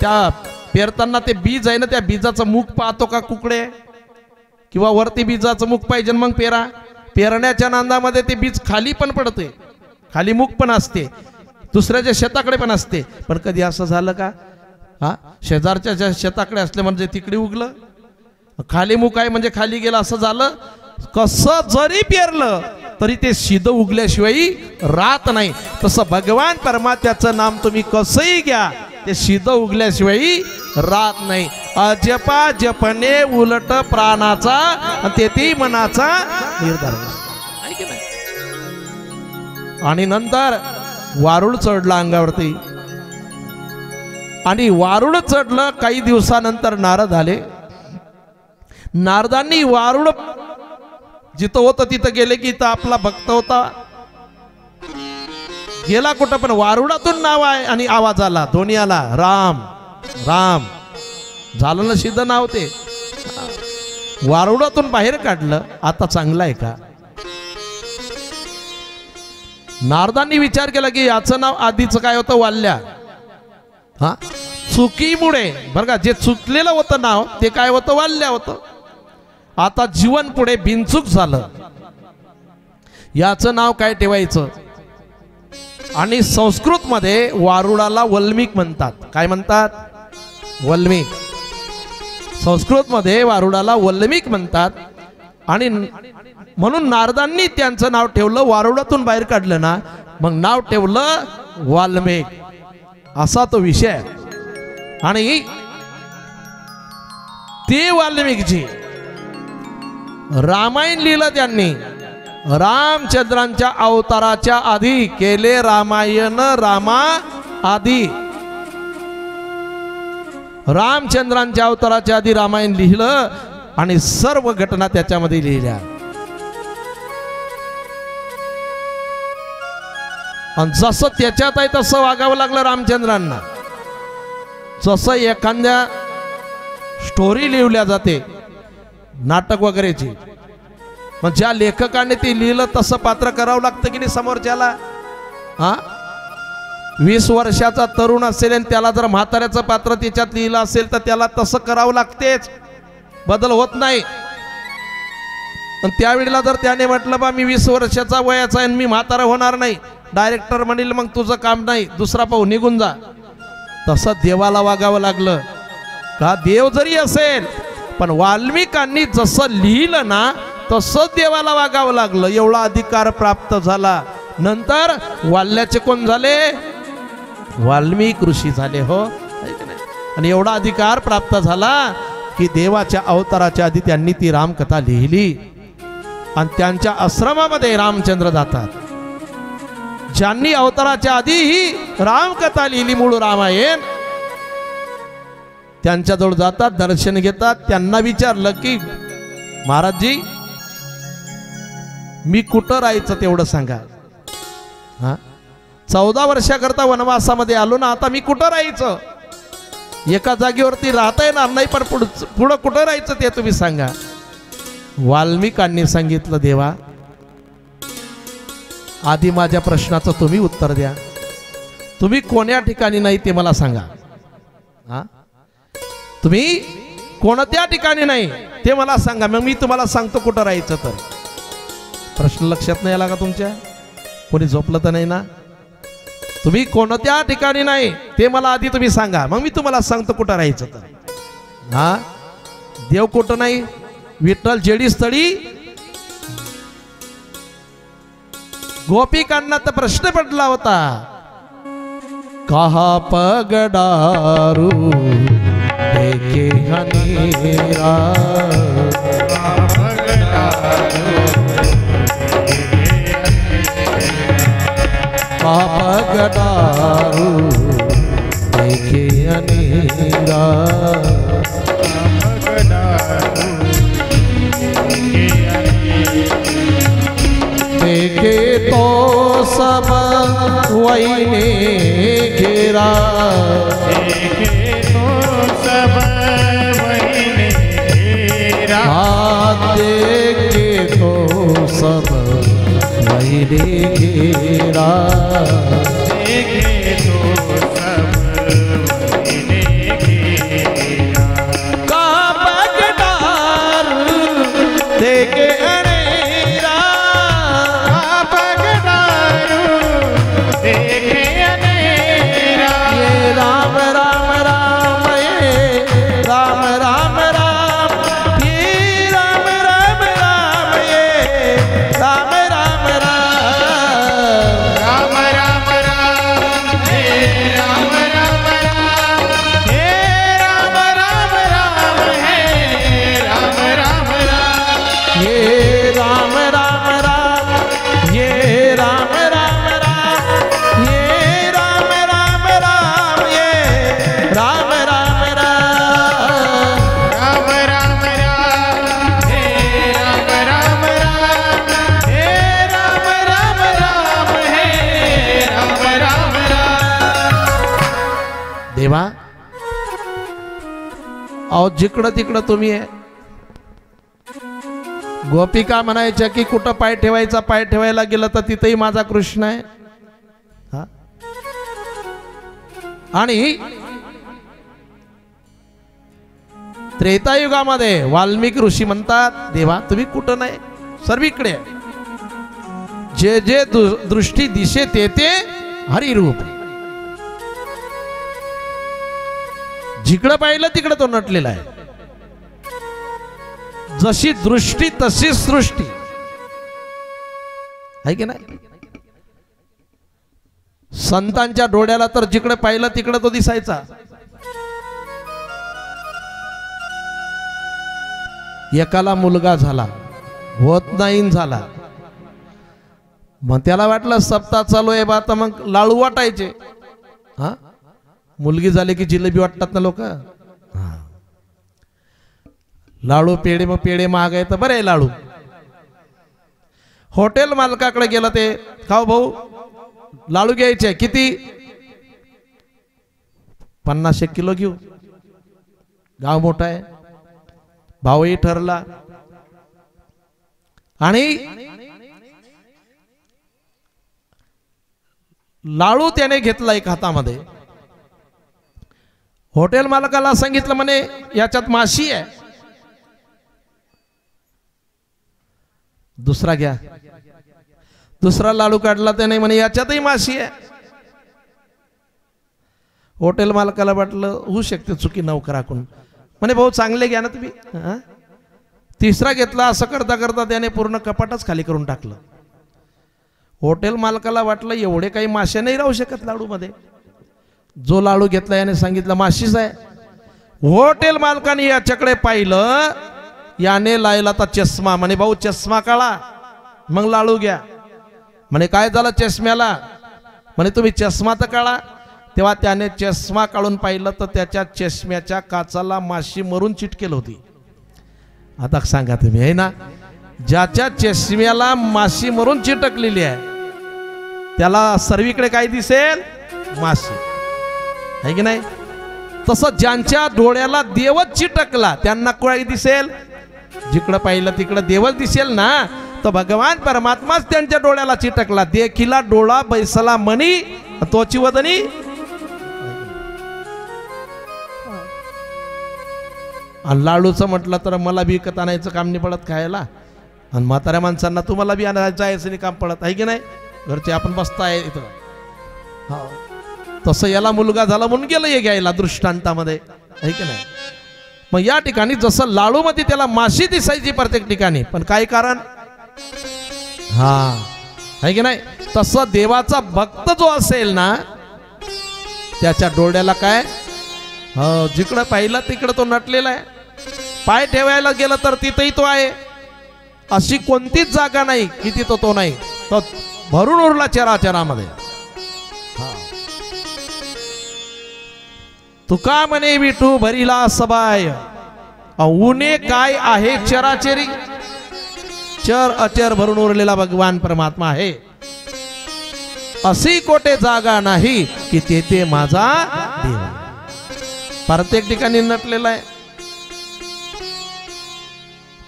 त्या पेरताना ते बीज आहे ना, त्या बीजाचं मुख पाहतो का कुकडे? किंवा वरती बीजाचं मुख पाहिजे मग पेरा. पेरण्याच्या नांदामध्ये ते बीज खाली पण पडते, खाली मुख पण असते, दुसऱ्याच्या शेताकडे पण असते. पण कधी असं झालं का? हा, शेजारच्या शेताकडे असले म्हणजे तिकडे उगलं, खाली मुख आहे म्हणजे खाली गेलं, असं झालं. कसं जरी पेरलं तरी ते सिद्ध उगल्याशिवाय राहत नाही. तसं भगवान परमात्म्याचं नाम तुम्ही कसंही घ्या, ते सिद्ध उगल्याशिवाय राहत नाही. अजपा जपणे उलट प्राणाचा तेथी मनाचा निर्धार. आणि नंतर वारुळ चढला अंगावरती, आणि वारुळ चढलं. काही दिवसानंतर नारद आले. नारदांनी वारुळ जिथं होतं तिथं गेले की इथं आपला भक्त होता, गेला कुठं पण वारुळातून नाव आहे आणि आवाज आला, दोन्ही आला, राम राम. झालं ना सिद्ध नाव ते. वारुळातून बाहेर काढलं. आता चांगलं आहे का? नारदांनी विचार केला की याचं नाव आधीचं काय होतं? वाल्या. हा, चुकीमुळे बरं का, जे चुकलेलं होतं नाव ते काय होतं? वाल्या होतं. आता जीवन पुढे बिनचूक झालं, याचं नाव काय ठेवायचं? आणि संस्कृत मध्ये वारुळाला वल्मीक म्हणतात. काय म्हणतात? वल्मीक. संस्कृत मध्ये वारुळाला वल्मीक म्हणतात. आणि म्हणून नारदांनी त्यांचं नाव ठेवलं. वारुळातून बाहेर काढलं ना, मग नाव ठेवलं वाल्मीक. असा तो विषय. आणि ते वाल्मीकजी रामायण लिहिलं त्यांनी. रामचंद्रांच्या अवताराच्या आधी केले रामायण. रामा आधी रामचंद्रांच्या अवताराच्या आधी रामायण लिहिलं आणि सर्व घटना त्याच्यामध्ये लिहिल्या. आणि जसं त्याच्यात आहे तसं वागावं लागलं रामचंद्रांना. जसं एखाद्या स्टोरी लिहिल्या जाते नाटक वगैरेची, मग ज्या लेखकाने ते लिहिलं तसं पात्र करावं लागतं की नाही समोरच्याला. हा, 20 वर्षाचा तरुण असेल आणि त्याला जर म्हाताऱ्याचं पात्र त्याच्यात लिहिलं असेल तर त्याला तसं करावं लागतेच, बदल होत नाही. पण त्यावेळेला जर त्याने म्हटलं बा मी 20 वर्षाचा वयाचा आहे आणि मी म्हातारा होणार नाही, डायरेक्टर म्हणेल मग तुझं काम नाही, दुसरा पाहू, निघून जा. तसं देवाला वागावं लागलं का? देव जरी असेल पण वाल्मिकांनी जसं लिहिलं ना तसं देवाला वागावं लागलं. एवढा अधिकार प्राप्त झाला. नंतर वाल्याचे कोण झाले? वाल्मिक ऋषी झाले. हो, आणि एवढा अधिकार प्राप्त झाला की देवाच्या अवताराच्या आधी त्यांनी ती रामकथा लिहिली. आणि त्यांच्या आश्रमामध्ये रामचंद्र जातात. ज्यांनी अवताराच्या आधी ही रामकथा लिहिली, मूळ रामायण, त्यांच्याजवळ जातात, दर्शन घेतात. त्यांना विचारलं की महाराजजी मी कुठं राहायचं तेवढं सांगा. हा, 14 वर्षाकरता वनवासामध्ये आलो ना, आता मी कुठं राहायचं? एका जागेवरती राहता येणार नाही, पण पुढं कुठं राहायचं ते तुम्ही सांगा. वाल्मिकांनी सांगितलं, देवा आधी माझ्या प्रश्नाचं तुम्ही उत्तर द्या. तुम्ही कोण्या ठिकाणी नाही ते मला सांगा. हा, तुम्ही कोणत्या ठिकाणी नाही ते मला सांगा, मग मी तुम्हाला सांगतो कुठं राहायचं. तर प्रश्न लक्षात नाही आला का तुमच्या? कोणी झोपलं तर नाही ना? तुम्ही कोणत्या ठिकाणी नाही ते मला आधी तुम्ही सांगा, मग मी तुम्हाला सांगतो कुठं राहायचं. तर हा, देव कुठं नाही? विठ्ठल जेडी स्थळी. गोपिकांना तर प्रश्न पडला होता, कहा पगडारू देखे हनीरा. कहा पगडारू देखे हनीरा. देखे तो सब वही ने घेरा. देखे तो सब वही ने घेरा. देखे तो सब वही ने घेरा. देखे तो सब वही ने अहो जिकडं तिकडं तुम्ही आहे. गोपिका म्हणायच्या की कुठं पाय ठेवायचा, पाय ठेवायला गेलं तर तिथेही माझा कृष्ण आहे. हा? आणि त्रेतायुगामध्ये वाल्मिकी ऋषी म्हणतात, देवा तुम्ही कुठं नाही, सर्वीकडे आहे. जे जे दृष्टी दिशे ते ते हरिरूप. जिकडं पाहिलं तिकडं तो नटलेला आहे. जशी दृष्टी तशी सृष्टी आहे की नाही. संतांच्या डोळ्याला तर जिकडे पाहिलं तिकडे तो दिसायचा. एकाला मुलगा झाला, होत नाही झाला, मग त्याला वाटलं सप्ताह चालू आहे बा, तर मग लाडू वाटायचे. हा, मुलगी झाली की जिलेबी वाटतात ना लोक. लाडू पेढे, मग पेढे महाग आहे तर बरे लाडू. हॉटेल मालकाकडे गेलं ते, खाऊ भाऊ लाडू घ्यायचे, किती? 50 किलो घेऊ. गाव मोठा आहे, भावही ठरला. आणि लाडू त्याने घेतला एक हातामध्ये. हॉटेल मालकाला सांगितलं म्हणे याच्यात माशी आहे. दुसरा घ्या. दुसरा लाडू काढला त्याने, म्हणे याच्यातही माशी आहे. हॉटेल मालकाला वाटलं होऊ शकते चुकी नौकराकडून, म्हणे भाऊ चांगले घ्या ना तुम्ही. तिसरा घेतला. असं करता करता त्याने पूर्ण कपाटच खाली करून टाकलं. हॉटेल मालकाला वाटलं एवढे काही मासे नाही राहू शकत लाडू मध्ये. जो लाडू घेतला याने सांगितलं माशीच आहे. हॉटेल मालकाने याच्याकडे पाहिलं, याने लायला तर चष्मा. म्हणे भाऊ चष्मा काढा मग लाडू घ्या. म्हणे काय झालं चष्म्याला? म्हणे तुम्ही चष्मा तर काढा. तेव्हा त्याने चष्मा काढून पाहिलं तर त्याच्या चष्म्याच्या काचाला माशी मरून चिटकेल होती. आता सांगा तुम्ही, आहे ना, ज्याच्या चष्म्याला माशी मरून चिटकलेली आहे त्याला सर्वीकडे काय दिसेल? माशी, आहे की नाही. तसं ज्यांच्या डोळ्याला देवच चिटकला त्यांना काय दिसेल? जिकडं पाहिलं तिकडं देवच दिसेल ना. तर भगवान परमात्माच त्यांच्या डोळ्याला चिटकला. देखिला डोळा बैसला मणी तोची वदनी. आणि लाडूचं म्हटलं तर मला बी विकत आणायचं काम नाही पडत खायला, आणि म्हाताऱ्या माणसांना तुम्हाला बी जायचं नाही काम पडत, आहे की नाही. घरचे आपण बसताय इथं. हा, तसं याला मुलगा झाला म्हणून गेलं हे घ्यायला दृष्टांतामध्ये, आहे की नाही. मग या ठिकाणी जसं लाडू मध्ये त्याला माशी दिसायची प्रत्येक ठिकाणी, पण काय कारण? हा, आहे की नाही. तसं देवाचा भक्त जो असेल ना त्याच्या डोळ्याला काय, जिकडं पाहिलं तिकडं तो नटलेला आहे. पाय ठेवायला गेलं तर तिथेही तो आहे. अशी कोणतीच जागा नाही की तिथं तो नाही. तो भरून उरला चराचरामध्ये. तुका म्हणे विठू भरिला सबाय, उने काय आहे चराचरी. चर अचर भरून उरलेला भगवान परमात्मा आहे. अशी कोठे जागा नाही की तेथे माझा देव. प्रत्येक ठिकाणी नटलेला आहे.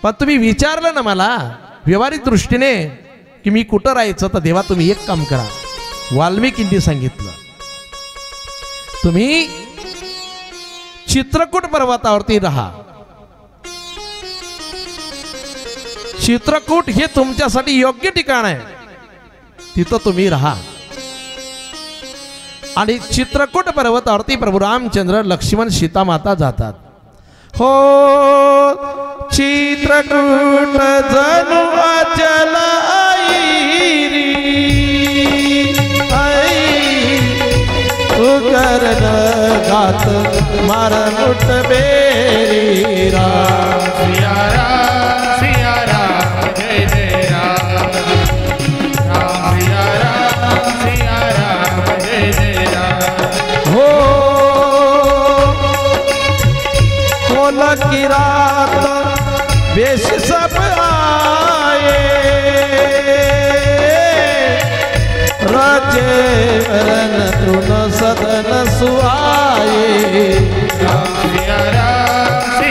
पण तुम्ही विचारलं ना मला व्यवहारिक दृष्टीने की मी कुठं राहायचं, तर देवा तुम्ही एक काम करा. वाल्मिकींनी सांगितलं, तुम्ही चित्रकूट पर्वतावरती राहा. चित्रकूट हे तुमच्यासाठी योग्य ठिकाण आहे, तिथं तुम्ही राहा. आणि चित्रकूट पर्वतावरती प्रभू रामचंद्र, लक्ष्मण, सीता माता जातात. हो चित्रकूट जणू अचल आईरी, तू करण गात मारण उठ बेरी. राम सिया राम, सिया राम, जय जय राम. राम सिया राम, सिया राम, जय जय राम. हो कोल की रात बेश सब आए, राजे रन तृण सदन सुआए. राम सिया राम,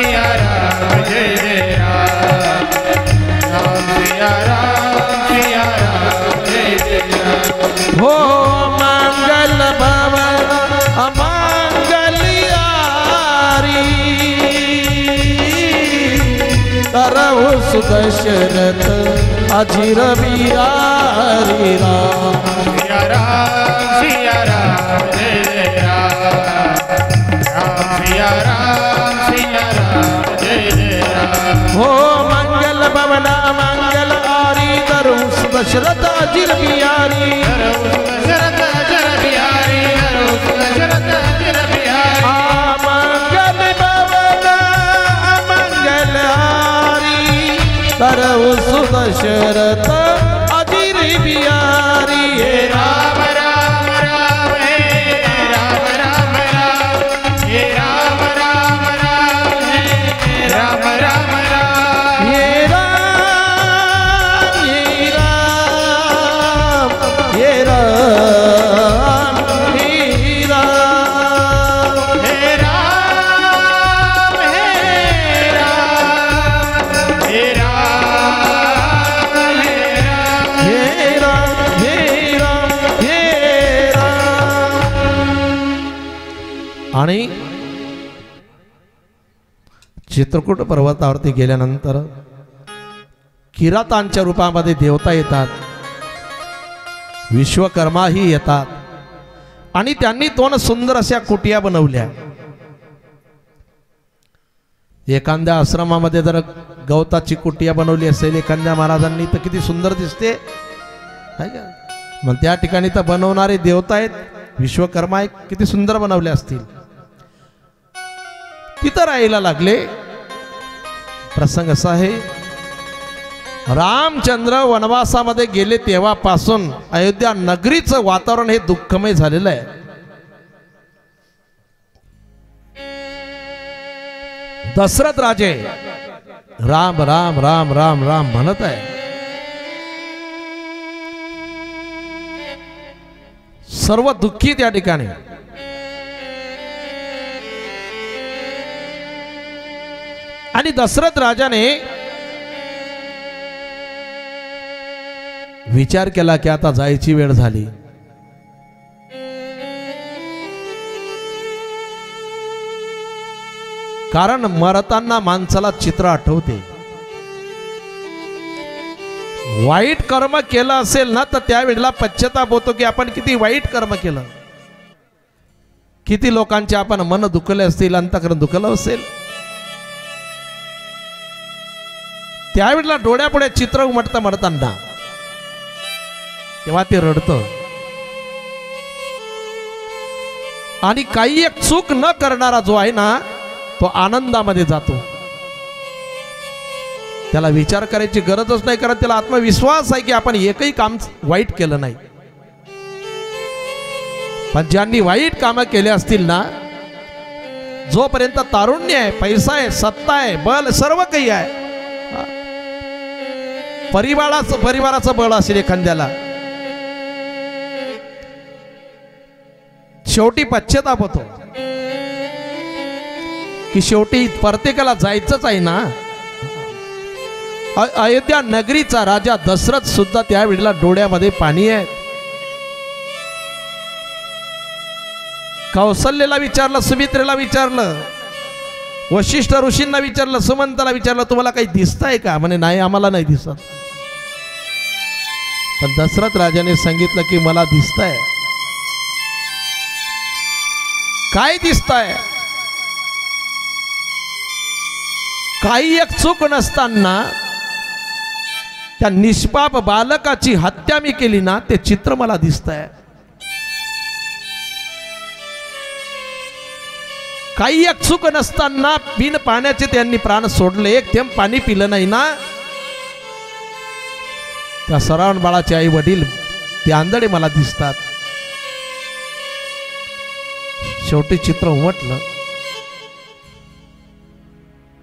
तरवसु दशरथ अजीर बिहारी राम। सिया राम जय जय राम सिया राम जय जय राम। हो मंगल भवना मंगल आरी तरवसु दशरथ अजीर बिहारी दशरथ अजर बिहारी दशरथ अजर बिहारी। मंगल भवना मंगल आरी तरवसु दशरथ अजीर बिहारी। हे राम राम राम हे राम राम राम हे राम राम राम हे राम राम राम। हे राम हे राम हे राम हे राम हे राम हे राम हे राम हे राम हे राम हे राम। आणि चित्रकूट पर्वतावरती गेल्यानंतर किरातांच्या रूपामध्ये देवता येतात, विश्वकर्माही येतात आणि त्यांनी दोन सुंदर अशा कुटिया बनवल्या। एखाद्या आश्रमामध्ये जर गवताची कुटिया बनवली असेल एखाद्या महाराजांनी तर किती सुंदर दिसते, है का? मग त्या ठिकाणी तर बनवणारे देवता आहेत, विश्वकर्मा एक किती सुंदर बनवले असतील। तिथं राहायला लागले। प्रसंग असा आहे, रामचंद्र वनवासामध्ये गेले तेव्हापासून अयोध्या नगरीचं वातावरण हे दुःखमय झालेलं आहे। दशरथ राजे राम राम राम राम राम म्हणत आहे, सर्व दुःखी त्या ठिकाणी। आणि दशरथ राजाने विचार केला की आता जायची वेळ झाली। कारण मरताना माणसाला चित्र आठवते। वाईट कर्म केलं असेल ना तर त्यावेळेला पश्चाताप होतो की आपण किती वाईट कर्म केलं, किती लोकांचे आपण मन दुखले असतील, अंतःकरण दुखलं असेल। त्यावेळेला डोळ्यापुढे चित्र उमटतं मरताना, तेव्हा ते रडतं। आणि काही एक चूक न करणारा जो आहे ना तो आनंदामध्ये जातो। त्याला विचार करायची गरजच नाही, कारण त्याला आत्मविश्वास आहे की आपण एकही काम वाईट केलं नाही। पण ज्यांनी वाईट कामं केले असतील ना, जोपर्यंत तारुण्य आहे, पैसा आहे, सत्ता आहे, बल सर्व काही आहे, परिवाराचं बळ असेल एखाद्याला, शेवटी पश्चाताप होतो की शेवटी प्रत्येकाला जायचंच आहे ना। अयोध्या नगरीचा राजा दशरथ सुद्धा त्यावेळेला डोळ्यामध्ये पाणी आहे। कौशल्याला विचारलं, सुमित्रेला विचारलं, वशिष्ठ ऋषींना विचारलं, सुमंताला विचारलं, तुम्हाला काही दिसतंय का? म्हणे नाही, आम्हाला नाही दिसत। पण दशरथ राजाने सांगितलं की मला दिसतंय। काय दिसतंय? काही एक चूक नसताना त्या निष्पाप बालकाची हत्या मी केली ना, ते चित्र मला दिसतंय। काही एक चूक नसताना बिन पाण्याचे त्यांनी प्राण सोडले, एक थेंब पाणी पिलं नाही ना। त्या श्रावण बाळाचे आई वडील ते आंधळे मला दिसतात। शेवटी चित्र उमटलं।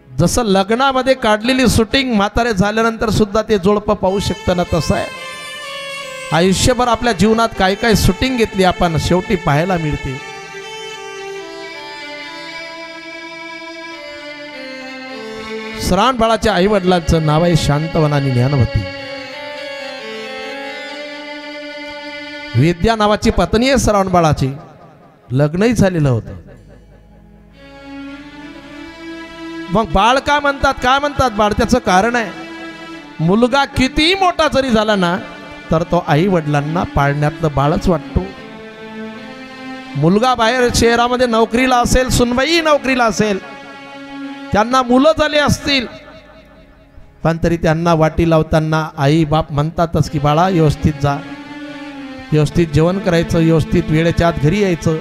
जसं लग्नामध्ये काढलेली शूटिंग म्हातारे झाल्यानंतर सुद्धा ते जोडपं पाहू शकतं ना, तसं आहे आयुष्यभर आपल्या जीवनात काय काय शूटिंग घेतली आपण, शेवटी पाहायला मिळते। श्रावण बाळाच्या आई वडिलांचं नाव आहे शांतवन आणि ज्ञानवती। विद्या नावाची पत्नी आहे श्रावण बाळाची, लग्नही झालेलं होतं। मग बाळ का म्हणतात, काय म्हणतात बाळ? त्याचं कारण आहे, मुलगा कितीही मोठा जरी झाला ना तर तो आई वडिलांना पाळण्यातलं बाळच वाटतो. मुलगा बाहेर शहरामध्ये नोकरीला असेल, सुनबाई नोकरीला असेल, त्यांना मुलं झाले असतील, पण तरी त्यांना वाटी लावताना आई बाप म्हणतातच की बाळा व्यवस्थित जा, व्यवस्थित जेवण करायचं, व्यवस्थित वेळेच्या आत घरी यायचं,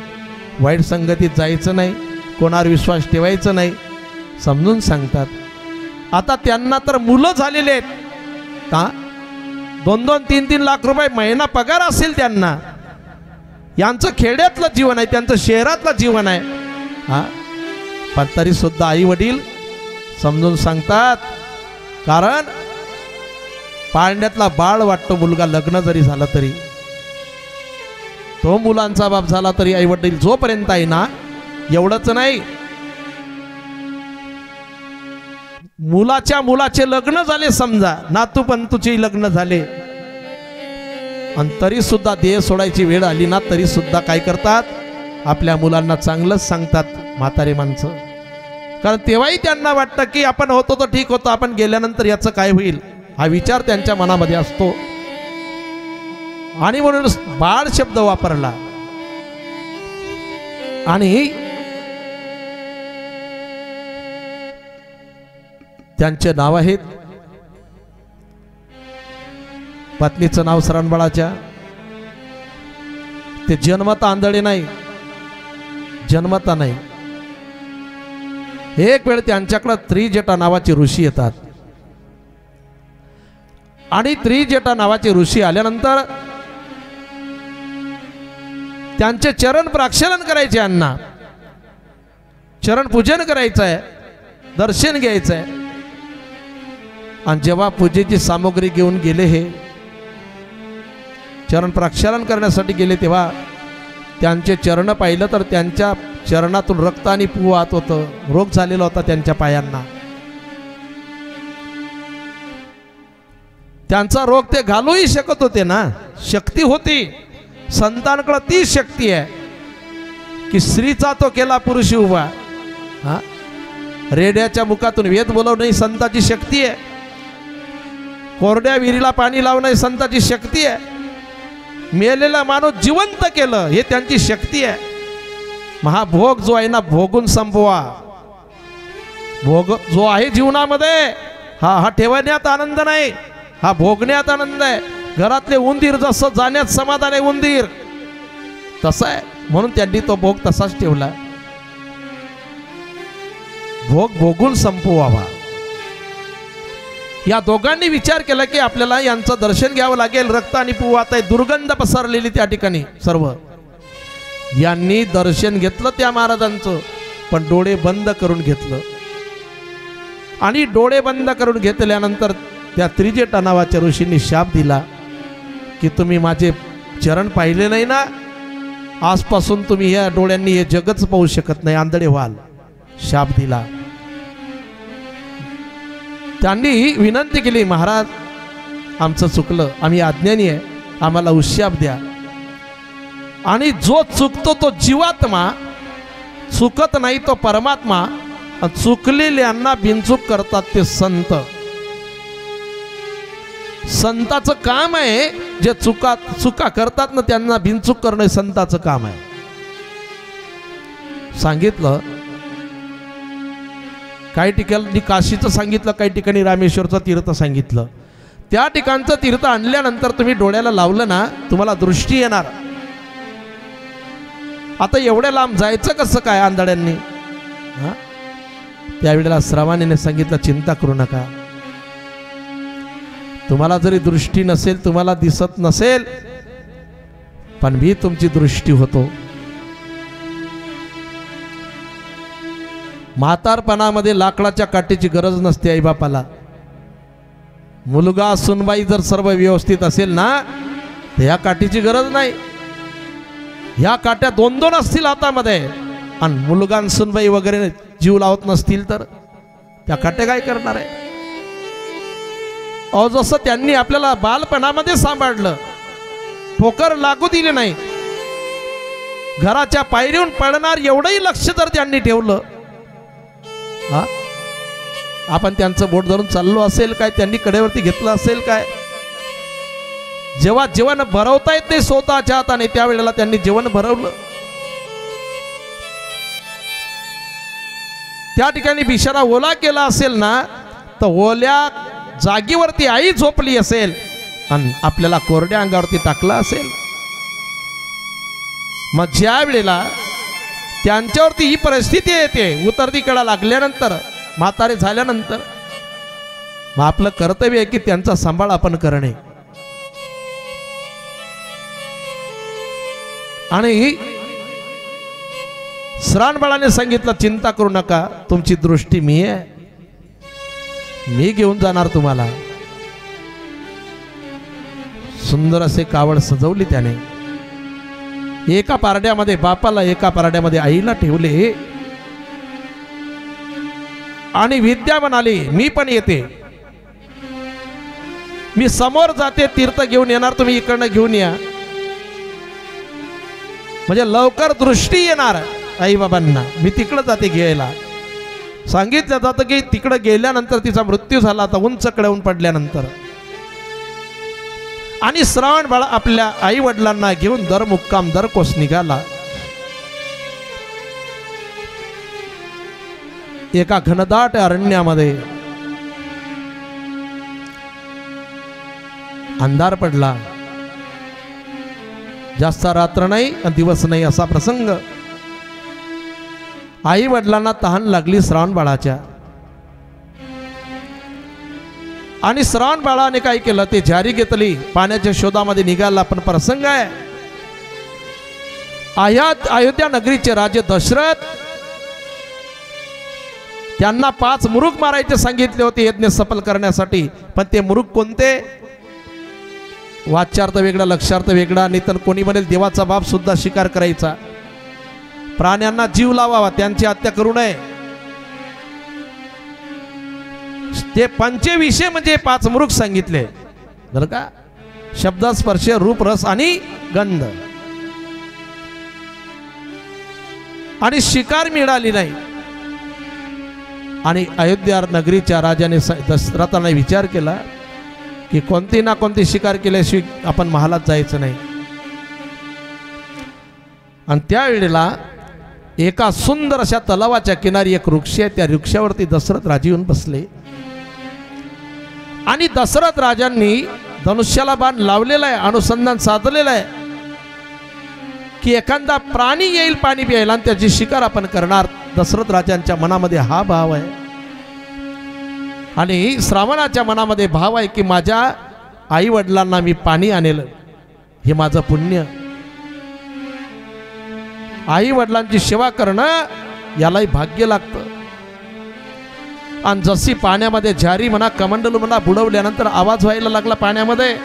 वाईट संगतीत जायचं नाही, कोणावर विश्वास ठेवायचं नाही, समजून सांगतात. आता त्यांना तर मुलं झालेले आहेत का, 2-2, 3-3 लाख रुपये महिना पगार असेल त्यांना. यांचं खेड्यातलं जीवन आहे, त्यांचं शहरातलं जीवन आहे. हा, पण तरी सुद्धा आई वडील समजून सांगतात, कारण पाळण्यातला बाळ वाटतो मुलगा. लग्न जरी झालं तरी, तो मुलांचा बाप झाला तरी आई वडील जोपर्यंत आहे ना, एवढंच नाही, मुलाचे लग्न झाले, समजा नातू पंतूचे लग्न झाले, आणि तरी सुद्धा देह सोडायची वेळ आली ना तरी सुद्धा काय करतात, आपल्या मुलांना चांगलंच सांगतात म्हातारे माणसं. कारण तेव्हाही त्यांना वाटतं की आपण होतो तर ठीक होतं, आपण गेल्यानंतर याचं काय होईल, हा विचार त्यांच्या मनामध्ये असतो. आणि म्हणून बाळ शब्द वापरला. आणि त्यांचे नाव आहेत, पत्नीचं नाव शरणबाळाच्या. ते जन्मता आंधळे नाही, जन्मता नाही. एक वेळ त्यांच्याकडे त्रिजटा नावाचे ऋषी येतात, आणि त्रिजटा नावाचे ऋषी आल्यानंतर त्यांचे चरण प्रक्षालन करायचे, यांना चरण पूजन करायचं आहे, दर्शन घ्यायचं आहे. आणि जेव्हा पूजेची सामग्री घेऊन गेले, हे चरण प्रक्षालन करण्यासाठी गेले, तेव्हा त्यांचे चरण पाहिलं तर त्यांच्या चरणातून रक्त आणि पू वाहत होतं. रोग झालेला होता त्यांच्या पायांना. त्यांचा रोग ते घालूही शकत होते ना, शक्ती होती. संतांकडे ती शक्ती आहे की स्त्रीचा तो केला पुरुष उभा. हा, रेड्याच्या मुखातून वेद बोलवणं ही संताची शक्ती आहे. कोरड्या विहिरीला पाणी लावणं ही संताची शक्ती आहे. मेलेला माणूस जिवंत केलं हे त्यांची शक्ती आहे. महाभोग जो आहे ना, भोगून संपवा. भोग जो आहे जीवनामध्ये, हा ठेवण्यात आनंद नाही, हा भोगण्यात आनंद आहे. घरातले उंदीर जसं जाण्यात समाधान आहे, उंदीर तसं आहे. म्हणून त्यांनी तो भोग तसाच ठेवला. भोग भोगून संपवावा. या दोघांनी विचार केला की आपल्याला यांचं दर्शन घ्यावं लागेल. रक्त आणि पू वाहत आहे, दुर्गंध पसरलेली त्या ठिकाणी सर्व. यांनी दर्शन घेतलं त्या महाराजांचं, पण डोळे बंद करून घेतलं. आणि डोळे बंद करून घेतल्यानंतर त्या त्रिजटा नावाच्या ऋषींनी शाप दिला की तुम्ही माझे चरण पाहिले नाही ना, आजपासून तुम्ही या डोळ्यांनी हे जगच पाहू शकत नाही, आंधळे व्हाल. शाप दिला. त्यांनी विनंती केली, महाराज आमचं चुकलं, आम्ही अज्ञानी आहे, आम्हाला उशाप द्या. आणि जो चुकतो तो जीवात्मा, चुकत नाही तो परमात्मा. चुकलेल्यांना बिनचूक करतात ते संत. संताचं काम आहे, जे चुका करतात ना त्यांना बिनचूक करणं संताचं काम आहे. सांगितलं काही ठिकाणी काशीचं सांगितलं, काही ठिकाणी रामेश्वरचं तीर्थ सांगितलं. त्या ठिकाणचं तीर्थ आणल्यानंतर तुम्ही डोळ्याला लावलं ना, तुम्हाला दृष्टी येणार. आता एवढ्या लांब जायचं कसं काय आंधळ्यांनी? त्यावेळेला श्रवणाने सांगितलं, चिंता करू नका. तुम्हाला जरी दृष्टी नसेल, तुम्हाला दिसत नसेल, पण मी तुमची दृष्टी होतो. म्हातारपणामध्ये लाकडाच्या काठीची गरज नसते आईबापाला. मुलगा सुनबाई जर सर्व व्यवस्थित असेल ना, तर ह्या काठीची गरज नाही. ह्या काट्या 2-2 असतील हातामध्ये, आणि मुलगा सुनबाई वगैरे जीव लावत नसतील तर त्या काट्या काय करणार आहे? अहो, जसं त्यांनी आपल्याला बालपणामध्ये सांभाळलं, ठोकर लागू दिली नाही, घराच्या पायरीहून पडणार एवढंही लक्ष जर त्यांनी ठेवलं, आपण त्यांचं बोट धरून चाललो असेल काय, त्यांनी कडेवरती घेतलं असेल काय? जेव्हा जेवण भरवता येत नाही स्वतःच्या हाताने त्यावेळेला त्यांनी जेवण भरवलं. त्या ठिकाणी बिचारा ओला केला असेल ना, तर ओल्या जागेवरती आई झोपली असेल आणि आपल्याला कोरड्या अंगावरती टाकला असेल. मग ज्या वेळेला त्यांच्यावरती ही परिस्थिती येते, उतरती कडा लागल्यानंतर, म्हातारे झाल्यानंतर, मग आपलं कर्तव्य आहे की त्यांचा सांभाळ आपण करणे. आणि श्रावणबाळाने सांगितलं, चिंता करू नका, तुमची दृष्टी मी आहे, मी घेऊन जाणार तुम्हाला. सुंदर असे कावड सजवली त्याने. एका पारड्यामध्ये बापाला, एका पारड्यामध्ये आईला ठेवले. आणि विद्या म्हणाली, मी पण येते, मी समोर जाते, तीर्थ घेऊन येणार, तुम्ही इकडनं घेऊन या. म्हणजे लवकर दृष्टी येणार आई बाबांना. मी तिकडं जाते घ्यायला. सांगितलं जातं की तिकडं गेल्यानंतर तिचा मृत्यू झाला, आता उंच कडेहून पडल्यानंतर. आणि श्रावणबाळ आपल्या आई वडिलांना घेऊन दर मुक्काम दर कोस निघाला. एका घनदाट अरण्यामध्ये अंधार पडला. जास्त रात्र नाही आणि दिवस नाही असा प्रसंग. आई वडिलांना तहान लागली श्रावणबाळाच्या. आणि श्रावणबाळाने काय केलं, ते झारी घेतली, पाण्याच्या शोधामध्ये निघाला. पण प्रसंग आहे, अयोध्या नगरीचे राजे दशरथ, त्यांना 5 मुरुग मारायचे सांगितले होते यज्ञ सफल करण्यासाठी. पण ते मुरुग कोणते? वाच्यार्थ वेगळा, लक्षार्थ वेगळा. नाही तर कोणी म्हणेल देवाचा बाप सुद्धा शिकार करायचा, प्राण्यांना जीव लावावा, त्यांची हत्या करू नये. ते पंचविषय म्हणजे 5 मुरुग सांगितले बरं का. शब्द, स्पर्श, रूप, रस आणि गंध. आणि शिकार मिळाली नाही. आणि अयोध्या नगरीच्या राजाने दशरथाला विचार केला की कोणती ना कोणती शिकार केल्याशिवाय आपण महालात जायचं नाही. आणि त्यावेळेला एका सुंदर अशा तलावाच्या किनारी एक वृक्ष आहे. त्या वृक्षावरती दशरथ राजे येऊन बसले. आणि दशरथ राजांनी धनुष्याला बाण लावलेला आहे, अनुसंधान साधलेलं आहे की एखादा प्राणी येईल पाणी प्यायला आणि त्याची शिकार आपण करणार. दशरथ राजांच्या मनामध्ये हा भाव आहे. आणि श्रावणाच्या मनामध्ये भाव आहे की माझ्या आई वडिलांना मी पाणी आणेल, हे माझं पुण्य. आई वडिलांची सेवा करणं यालाही भाग्य लागतं. आणि जशी पाण्यामध्ये झारी म्हणा, कमंडलू म्हणा, बुडवल्यानंतर आवाज व्हायला लागला पाण्यामध्ये.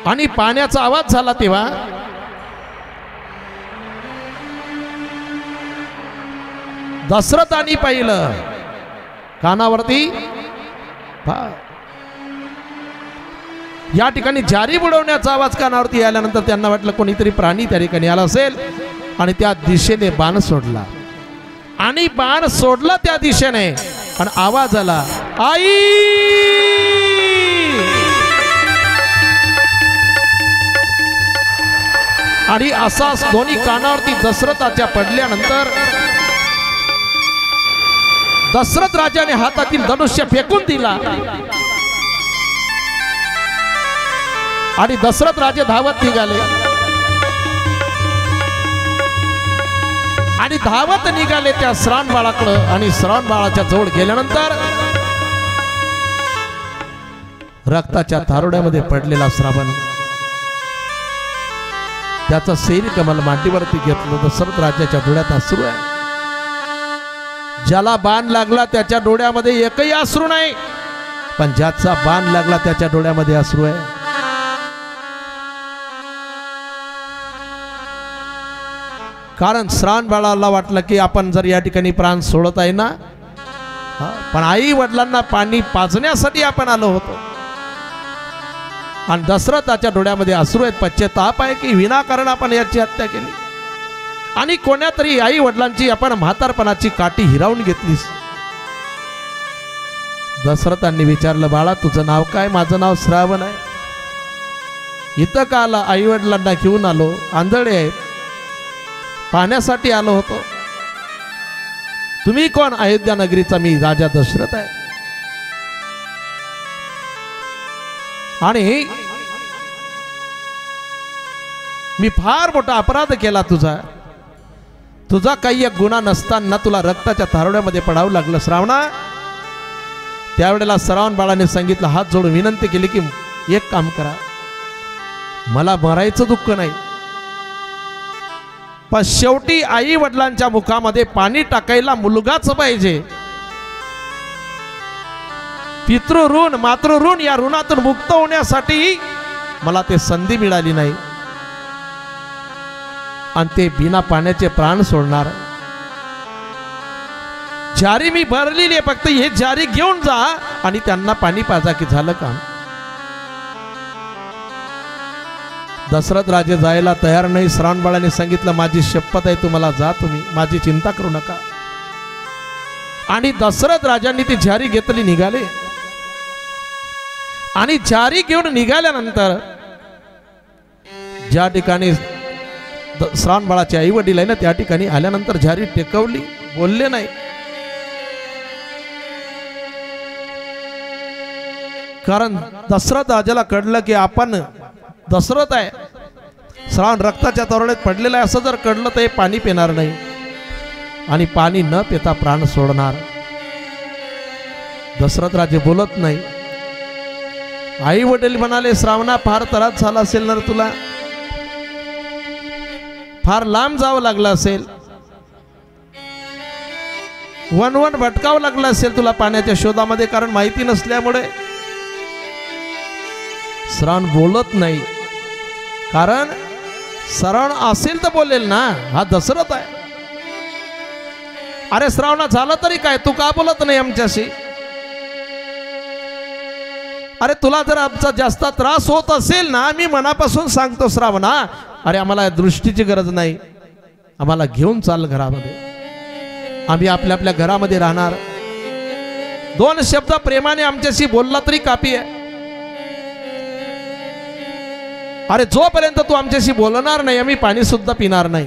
आणि पाण्याचा आवाज झाला तेव्हा दशरथांनी पाहिलं कानावरती. या ठिकाणी जारी बुडवण्याचा आवाज कानावरती आल्यानंतर त्यांना वाटलं कोणीतरी प्राणी त्या ठिकाणी आला असेल. आणि त्या दिशेने बाण सोडला. आणि बाण सोडला त्या दिशेने आणि आवाज आला, आई. आणि असा दोन्ही कानावरती दशरथाच्या पडल्यानंतर दशरथ राजाने हातातील धनुष्य फेकून दिला. आणि दशरथ राजे धावत निघाले. आणि धावत निघाले त्या श्रावणबाळाकडे. आणि श्रावणबाळाच्या जवळ गेल्यानंतर रक्ताच्या थारोड्यामध्ये पडलेला श्रावण, त्याचा सैरी कमल मांडीवरती घेतलं. दशरथ राजाच्या डोळ्यात अश्रू आहे. ज्याला बाण लागला त्याच्या डोळ्यामध्ये एकही अश्रू नाही, पण ज्याचा बाण लागला त्याच्या डोळ्यामध्ये अश्रू आहे. कारण श्रावणबाळाला वाटलं की आपण जर या ठिकाणी प्राण सोडत आहे ना, पण आई वडिलांना पाणी पाजण्यासाठी आपण आलो होतो. आणि दशरथाच्या डोळ्यामध्ये अश्रू आहेत, पश्चाताप आहे की विनाकारण आपण याची हत्या केली. आणि कोण्या तरी आई वडिलांची आपण म्हातारपणाची काठी हिरावून घेतलीस. दशरथांनी विचारलं, बाळा तुझं नाव काय? माझं नाव श्रावण आहे. इथं का आला? आई वडिलांना घेऊन आलो, आंधळे आहेत, पाहण्यासाठी आलो होतो. तुम्ही कोण? अयोध्या नगरीचा मी राजा दशरथ आहे. आणि मी फार मोठा अपराध केला तुझा काही एक गुन्हा नसताना तुला रक्ताच्या तारड्यामध्ये पडावं लागलं श्रावणा. त्यावेळेला श्रावण बाळाने सांगितलं, हात जोडून विनंती केली की एक काम करा, मला मरायचं दुःख नाही, पण शेवटी आई वडिलांच्या मुखामध्ये पाणी टाकायला मुलगाच पाहिजे. पितृऋण मातृऋण या ऋणातून मुक्त होण्यासाठी मला ते संधी मिळाली नाही आणि ते बिना पाण्याचे प्राण सोडणार. जारी मी भरलेली आहे, फक्त हे जारी घेऊन जा आणि त्यांना पाणी पाजा की झालं काम. दशरथ राजे जायला तयार नाही. श्रावण बाळाने सांगितलं, माझी शपथ आहे तुम्हाला जा, तुम्ही माझी चिंता करू नका. आणि दशरथ राजांनी ती जारी घेतली, निघाले. आणि जारी घेऊन निघाल्यानंतर ज्या ठिकाणी श्रावण बाळाचे आई वडील आहे ना, त्या ठिकाणी आल्यानंतर जारी टेकवली, बोलले नाही. कारण दशरथ राजाला कळलं की आपण दशरथ आहे, श्रावण रक्ताच्या तरोड्यात पडलेला आहे, असं जर कळलं तर हे पाणी पिणार नाही आणि पाणी न पिता प्राण सोडणार. दशरथ राजे बोलत नाही. आई वडील म्हणाले, श्रावणा फार त्रास झाला असेल ना तुला, फार लांब जावं लागलं असेल, वन भटकावं लागलं असेल तुला पाण्याच्या शोधामध्ये, कारण माहिती नसल्यामुळे. श्रावण बोलत नाही, कारण श्रावण असेल तर बोलेल ना, हा दशरथ आहे. अरे श्रावणा झालं तरी काय, तू का बोलत नाही आमच्याशी? अरे तुला जर आमचा जास्त त्रास होत असेल ना, मी मनापासून सांगतो श्रावणा, अरे आम्हाला दृष्टीची गरज नाही, आम्हाला घेऊन चाल घरामध्ये, आम्ही आपल्या आपल्या घरामध्ये राहणार. दोन शब्द प्रेमाने आमच्याशी बोलला तरी काफी आहे. अरे जोपर्यंत तू आमच्याशी बोलणार नाही, आम्ही पाणी सुद्धा पिणार नाही.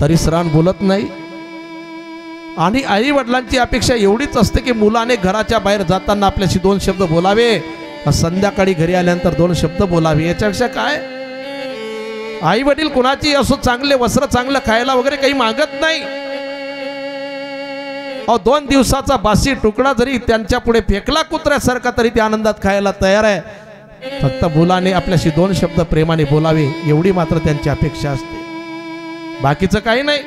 तरी श्रावण बोलत नाही. आणि आई वडिलांची अपेक्षा एवढीच असते की मुलाने घराच्या बाहेर जाताना आपल्याशी दोन शब्द बोलावे, संध्याकाळी घरी आल्यानंतर दोन शब्द बोलावे. याच्यापेक्षा काय? आई वडील कुणाची असो, चांगले वस्त्र, चांगलं खायला वगैरे काही मागत नाही. अहो 2 दिवसाचा बासी तुकडा जरी त्यांच्या पुढे फेकला कुत्र्यासारखा तरी ते आनंदात खायला तयार आहे. फक्त मुलाने आपल्याशी दोन शब्द प्रेमाने बोलावे, एवढी मात्र त्यांची अपेक्षा असते, बाकीचं काही नाही.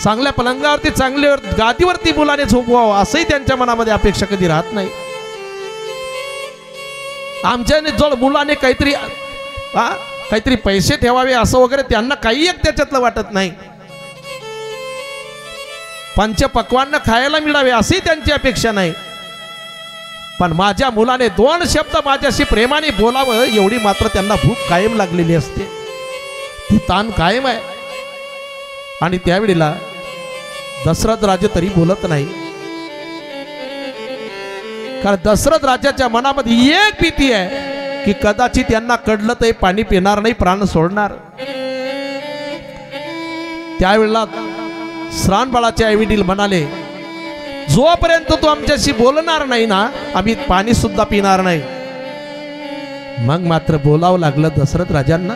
चांगल्या पलंगावरती, चांगल्या गादीवरती मुलाने झोपवावं असंही त्यांच्या मनामध्ये अपेक्षा कधी राहत नाही. आमच्याने जर मुलाने काहीतरी पैसे ठेवावे असं वगैरे त्यांना काही एक त्याच्यातलं वाटत नाही. पंचपक्वान्न खायला मिळावे अशी त्यांची अपेक्षा नाही. पण माझ्या मुलाने 2 शब्द माझ्याशी प्रेमाने बोलावं, एवढी मात्र त्यांना भूक कायम लागलेली असते, ती ताण कायम आहे. आणि त्यावेळेला दशरथ राजे तरी बोलत नाही, कारण दशरथ राजाच्या मनामध्ये एक भीती आहे की कदाचित यांना कळलं तर पाणी पिणार नाही, प्राण सोडणार. त्यावेळेला श्रावण बाळाचे आई वडील म्हणाले, जोपर्यंत तू आमच्याशी बोलणार नाही ना, आम्ही पाणी सुद्धा पिणार नाही. मग मात्र बोलावं लागलं दशरथ राजांना.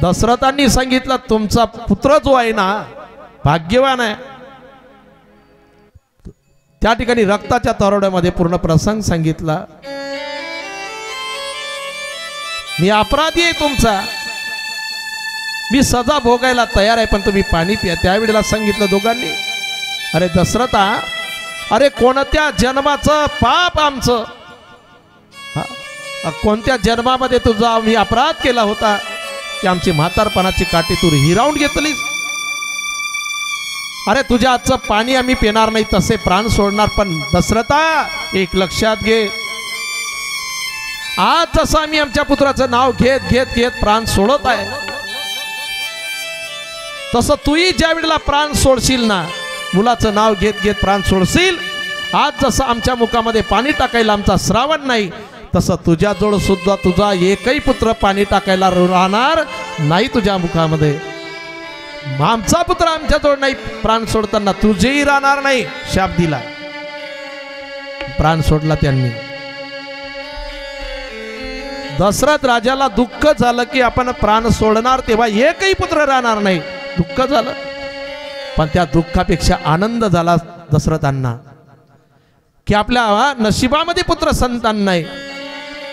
दशरथांनी सांगितलं, तुमचा पुत्र जो आहे ना भाग्यवान आहे. त्या ठिकाणी रक्ताच्या तरोड्यामध्ये पूर्ण प्रसंग सांगितला. मी अपराधी आहे तुमचा, मी सजा भोगायला तयार आहे, पण तुम्ही पाणी प्या. त्यावेळेला सांगितलं दोघांनी, अरे दशरथा, अरे कोणत्या जन्माचं पाप आमचं, कोणत्या जन्मामध्ये तुझा मी अपराध केला होता की आमची म्हातारपणाची काठी तू हिरावून घेतलीस. अरे तुझ्या आजचं पाणी आम्ही पिणार नाही, तसे प्राण सोडणार. पण दशरथा एक लक्षात घे, आज जसं आम्ही आमच्या पुत्राचं नाव घेत घेत घेत प्राण सोडत आहे, तसं तूही ज्या वेळेला प्राण सोडशील ना, मुलाचं नाव घेत घेत प्राण सोडशील, आज जसं आमच्या मुखामध्ये पाणी टाकायला आमचा श्रावण नाही, तसं तुझ्याजवळ सुद्धा तुझा एकही पुत्र पाणी टाकायला राहणार नाही तुझ्या मुखामध्ये. आमचा पुत्र आमच्याजवळ नाही प्राण सोडताना तुझेही राहणार नाही. शाप दिला, प्राण सोडला त्यांनी. दशरथ राजाला दुःख झालं की आपण प्राण सोडणार तेव्हा एकही पुत्र राहणार नाही. दुःख झालं, पण त्या दुःखापेक्षा आनंद झाला दशरथांना की आपल्या नशिबामध्ये पुत्र संतान नाही,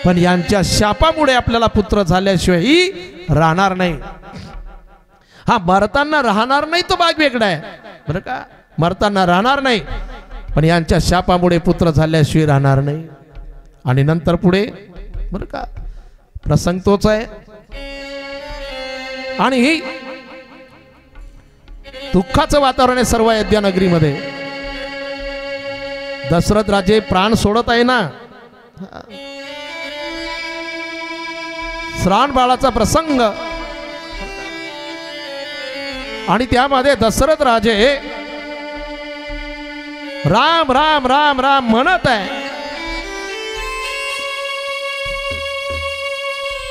पण यांच्या शापामुळे आपल्याला पुत्र झाल्याशिवायही राहणार नाही. हा, मरताना राहणार नाही तो भाग वेगळा आहे बरं का, मरताना राहणार नाही, पण यांच्या शापामुळे पुत्र झाल्याशिवाय राहणार नाही. आणि नंतर पुढे बरं का प्रसंग तोच आहे. आणि दुःखाचं वातावरण आहे सर्व अयोध्या नगरीमध्ये. दशरथ राजे प्राण सोडत आहे ना, श्रावण बाळाचा प्रसंग, आणि त्यामध्ये दशरथ राजे राम राम राम राम म्हणत आहे.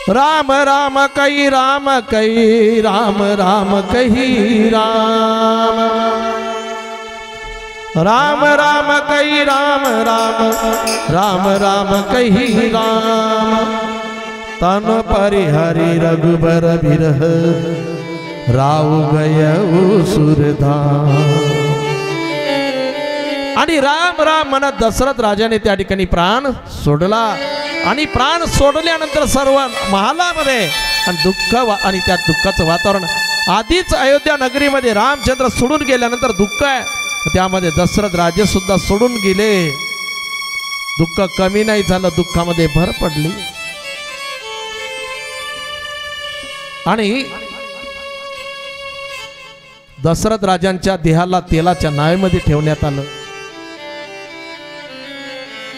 राम राम कही राम कही राम राम कही राम, राम राम कही राम राम राम राम कही राम, तन परिहरि रघुबर बिरह राव गय सुरधाम. आणि राम राम म्हणत दशरथ राजाने त्या ठिकाणी प्राण सोडला. आणि प्राण सोडल्यानंतर सर्व महालामध्ये आणि दुःख आणि त्या दुःखाचं वातावरण. आधीच अयोध्या नगरीमध्ये रामचंद्र सोडून गेल्यानंतर दुःख आहे, त्यामध्ये दशरथ राजे सुद्धा सोडून गेले. दुःख कमी नाही झालं, दुःखामध्ये भर पडली. आणि दशरथ राजांच्या देहाला तेलाच्या नावेमध्ये ठेवण्यात आलं.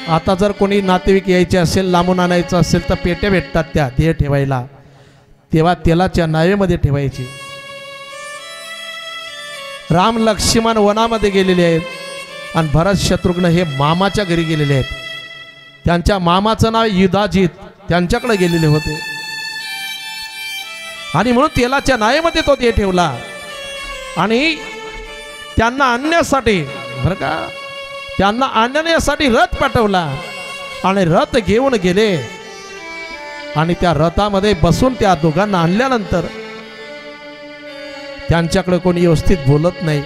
आता जर कोणी नातेवाईक यायचे असेल, लांबून आणायचं असेल तर पेट्या भेटतात त्या देह ठेवायला, तेव्हा तेलाच्या नावेमध्ये ठेवायची. राम लक्ष्मण वनामध्ये गेलेले आहेत आणि भरत शत्रुघ्न हे मामाच्या घरी गेलेले आहेत. त्यांच्या मामाचं नाव युधाजित, त्यांच्याकडे गेलेले होते. आणि म्हणून तेलाच्या नावेमध्ये तो देह ठेवला. आणि त्यांना आणण्यासाठी बरं का, त्यांना आणण्यासाठी रथ पाठवला आणि रथ घेऊन गेले. आणि त्या रथामध्ये बसून त्या दोघांना आणल्यानंतर त्यांच्याकडे कोणी व्यवस्थित बोलत नाही.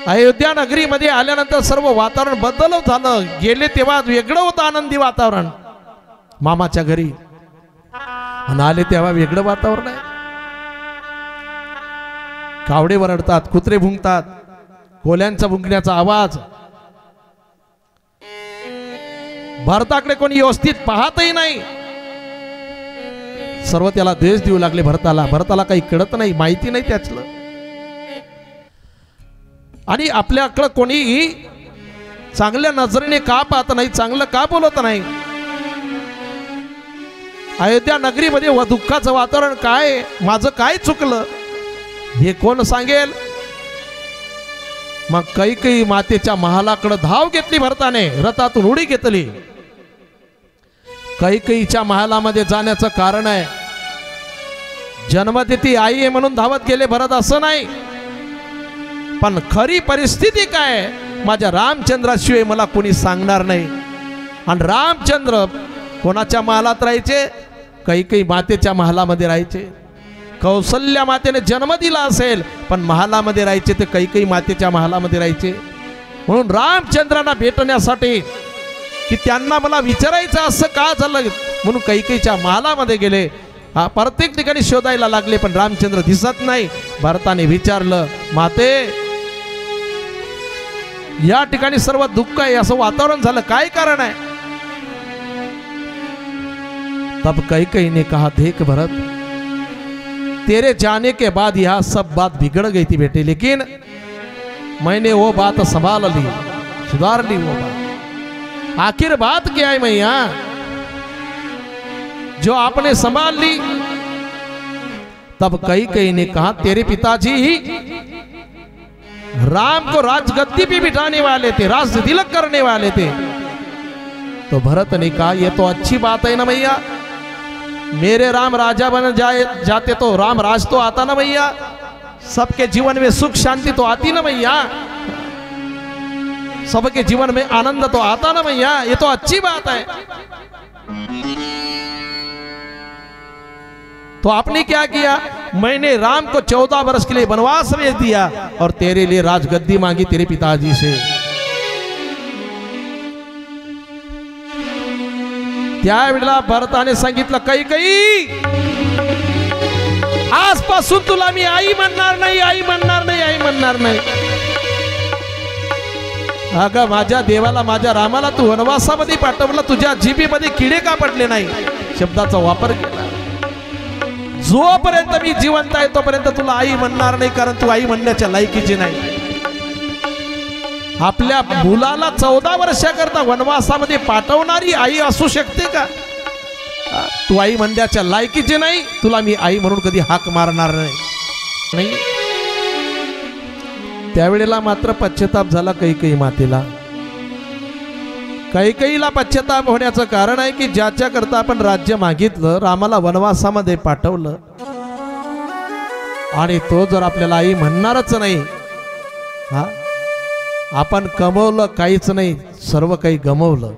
अयोध्या नगरीमध्ये आल्यानंतर सर्व वातावरण बदल झालं. गेले तेव्हा वेगळं होतं आनंदी वातावरण मामाच्या घरी, आणि आले तेव्हा वेगळं वातावरण आहे. कावडे वरडतात, कुत्रे भुंकतात, कोल्यांचा भुंकण्याचा आवाज. भरताकडे कोणी व्यवस्थित पाहतही नाही. सर्व त्याला द्वेष देऊ लागले भरताला. भरताला काही कळत नाही, माहिती नाही त्याचलं. आणि आपल्याकडे कोणी चांगल्या नजरेने का पाहत नाही, चांगलं का बोलत नाही. अयोध्या नगरीमध्ये दुःखाचं वातावरण काय, माझं काय चुकलं हे कोण सांगेल. मग कैकेयी मातेच्या महालाकडे धाव घेतली भरताने, रथातून उडी घेतली. कैकेयीच्या महालामध्ये जाण्याचं कारण आहे, जन्मतिथी आई आहे म्हणून धावत गेले भरत असं नाही, पण खरी परिस्थिती काय, माझ्या रामचंद्राशिवाय मला कोणी सांगणार नाही. आणि रामचंद्र कोणाच्या महालात राहायचे, कैकेयी मातेच्या महालामध्ये राहायचे. कौसल्या मातेने जन्म दिला असेल पण महालामध्ये राहायचे ते कैकेयी मातेच्या महालामध्ये राहायचे. म्हणून रामचंद्रांना भेटण्यासाठी की त्यांना मला विचारायचं असं का झालं म्हणून कैकेयीच्या महालामध्ये गेले. प्रत्येक ठिकाणी शोधायला लागले पण रामचंद्र दिसत नाही. भरताने विचारलं, माते या ठिकाणी सर्व दुःख आहे, असं वातावरण झालं, काय कारण आहे. तब कैकेयी ने कहा, देख भरत, तेरे जाने के बाद यह सब बात बिगड़ गई थी बेटे, लेकिन मैंने वो बात संभाल ली, सुधार ली वो बात. आखिर बात क्या है मैया, जो आपने संभाल ली। तब कई ने कहा तेरे पिताजी ही राम को राजगद्दी पे बिठाने वाले थे, राज तिलक करने वाले थे। तो भरत ने कहा ये तो अच्छी बात है ना भैया, मेरे राम राजा बन जाते तो राम राज तो आता ना भैया, सबके जीवन में सुख शांति तो आती ना भैया, सबके जीवन में आनंद तो आता ना भैया, ये तो अच्छी बात है। तो आपने क्या किया, मैंने राम को 14 वर्ष के लिए वनवास भेज दिया और तेरे लिए राजगद्दी मांगी तेरे पिताजी से। त्यावेळेला भरताने सांगितलं कैकेयी आजपासून तुला मी आई म्हणणार नाही, आई म्हणणार नाही, आई म्हणणार नाही। अगं माझ्या देवाला, माझ्या रामाला तू वनवासामध्ये पाठवलं, तुझ्या जिभेमध्ये किडे का पडले नाही शब्दाचा वापर केला। जोपर्यंत मी जिवंत आहे तोपर्यंत तुला आई म्हणणार नाही, कारण तू आई म्हणण्याच्या लायकीची नाही। आपल्या मुलाला 14 वर्षाकरता वनवासामध्ये पाठवणारी आई असू शकते का? तू आई म्हणण्याच्या लायकीची नाही, तुला मी आई म्हणून कधी हाक मारणार नाही। त्यावेळेला मात्र पश्चाताप झाला कैकेयी मातेला। कैकेयीला पश्चाताप होण्याचं कारण आहे की ज्याच्या करता आपण राज्य मागितलं, रामाला वनवासामध्ये पाठवलं आणि तो जर आपल्याला आई म्हणणारच नाही, हा आपण कमवलं काहीच नाही, सर्व काही गमवलं।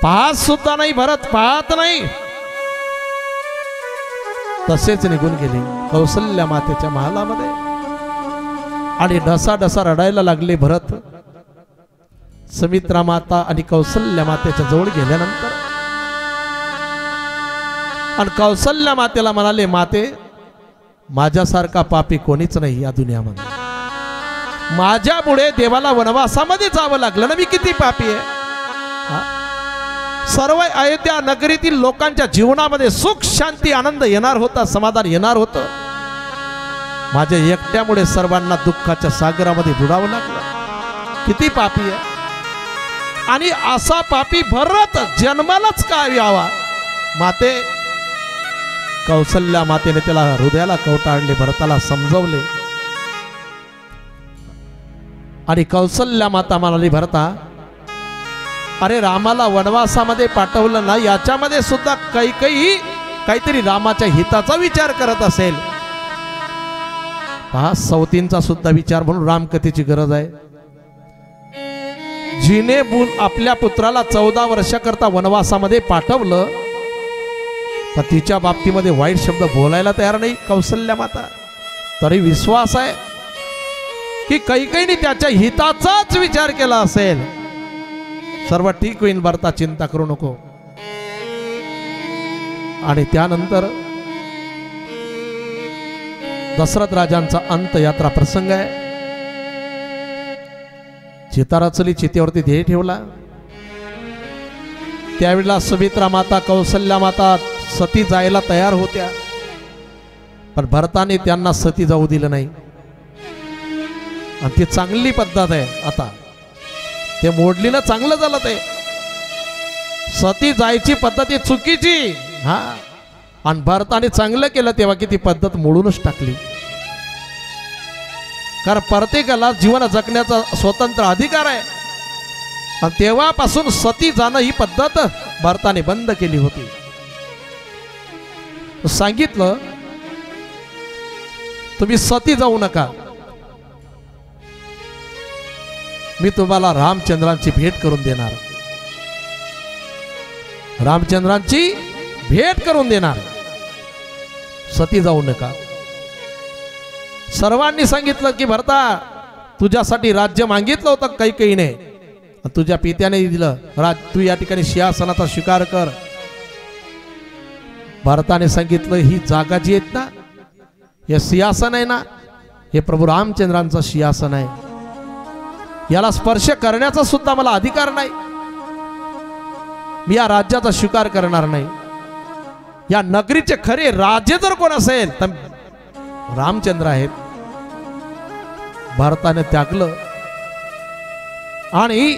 पाहत सुद्धा नाही भरत, पाहत नाही, तसेच निघून गेले कौसल्या मातेच्या महालामध्ये आणि ढसा ढसा रडायला लागले भरत। सुमित्रा माता आणि कौसल्या मातेच्या जवळ गेल्यानंतर आणि कौसल्या मातेला म्हणाले, माते माझ्यासारखा पापी कोणीच नाही या दुनियामध्ये, माझ्यामुळे देवाला वनवासामध्ये जावं लागलं ना, मी किती पापी आहे। सर्व अयोध्या नगरीतील लोकांच्या जीवनामध्ये सुख शांती आनंद येणार होता, समाधान येणार होतं, माझ्या एकट्यामुळे सर्वांना दुःखाच्या सागरामध्ये बुडावं लागलं, किती पापी आहे। आणि असा पापी भरत जन्मालाच का यावा। माते, कौसल्या मातेने त्याला हृदयाला कवटाळले, भरताला समजवले आणि कौसल्या माता म्हणाली, भरता अरे रामाला वनवासामध्ये पाठवलं ना, याच्यामध्ये सुद्धा कैकेयी काहीतरी रामाच्या हिताचा विचार करत असेल। पहा, सवतींचा सुद्धा विचार म्हणून रामकथेची गरज आहे। जिने आपल्या पुत्राला 14 वर्षाकरता वनवासामध्ये पाठवलं, पण तिच्या बाबतीमध्ये वाईट शब्द बोलायला तयार नाही कौसल्या माता, तरी विश्वास आहे की कैकेयीने त्याच्या हिताचाच विचार केला असेल। सर्व ठीक होईल भरता, चिंता करू नको। आणि त्यानंतर दशरथ राजांचा अंत यात्रा प्रसंग आहे। चिता रचली, चितेवरती ध्येय ठेवला। त्यावेळेला सुमित्रा माता, कौसल्या माता सती जायला तयार होत्या, पण भरताने त्यांना सती जाऊ दिलं नाही। आणि ती चांगली पद्धत आहे, आता ते मोडली ना, चांगलं झालं। ते सती जायची पद्धत ही चुकीची, हा, आणि भरताने चांगलं केलं तेव्हा की ती पद्धत मोडूनच टाकली। कारण प्रत्येकाला जीवन जगण्याचा स्वतंत्र अधिकार आहे, आणि तेव्हापासून सती जाणं ही पद्धत भरताने बंद केली होती। सांगितलं तुम्ही सती जाऊ नका, मी तुम्हाला रामचंद्रांची भेट करून देणार, रामचंद्रांची भेट करून देणार, सती जाऊ नका। सर्वांनी सांगितलं की भरता तुझ्यासाठी राज्य मागितलं होतं कैकेयीने, तुझ्या पित्याने दिलं, तू या ठिकाणी सिंहासनाचा स्वीकार कर। भरताने सांगितलं ही जागा जी आहेत ना, हे सिंहासन आहे ना, हे प्रभू रामचंद्रांचं सिंहासन आहे, याला स्पर्श करण्याचा सुद्धा मला अधिकार नाही, मी या राज्याचा स्वीकार करणार नाही। या नगरीचे खरे राजे जर कोण असेल तर रामचंद्र आहेत। भरताने त्यागलं आणि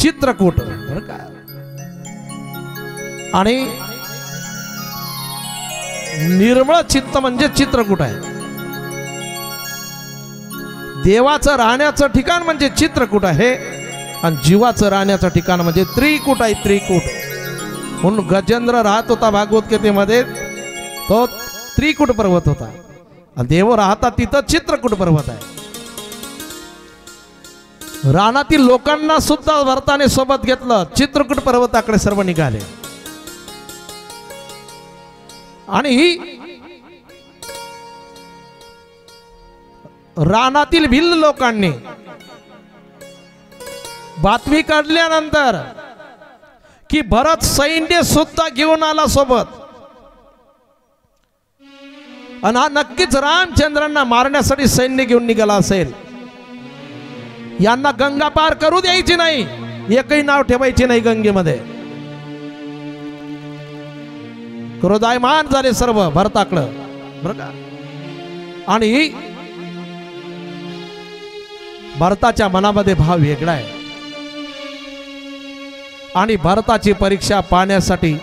चित्रकूट बरं का. आणि निर्मळ चित्त म्हणजे चित्रकूट आहे. देवाचं राहण्याचं ठिकाण म्हणजे चित्रकूट आहे आणि जीवाचं राहण्याचं ठिकाण म्हणजे त्रिकूट आहे. त्रिकूट म्हणून गजेंद्र राहत होता भागवत गीतेमध्ये, तो त्रिकूट पर्वत होता. आणि देव राहतात तिथं चित्रकूट पर्वत आहे. रानातील लोकांना सुद्धा भरताने सोबत घेतलं, चित्रकूट पर्वताकडे सर्व निघाले. आणि रानातील भिल्ल लोकांनी बातमी काढल्यानंतर की भरत सैन्य सुद्धा घेऊन आला सोबत आणि हा नक्कीच रामचंद्रांना मारण्यासाठी सैन्य घेऊन निघाला असेल. यांना गंगा पार करू द्यायची नाही, एकही नाव ठेवायची नाही गंगेमध्ये. क्रोधायमान झाले सर्व भरताकडं बरं का. आणि भरताच्या मनामध्ये भाव वेगळा आहे. आणि भरताची परीक्षा पाहण्यासाठी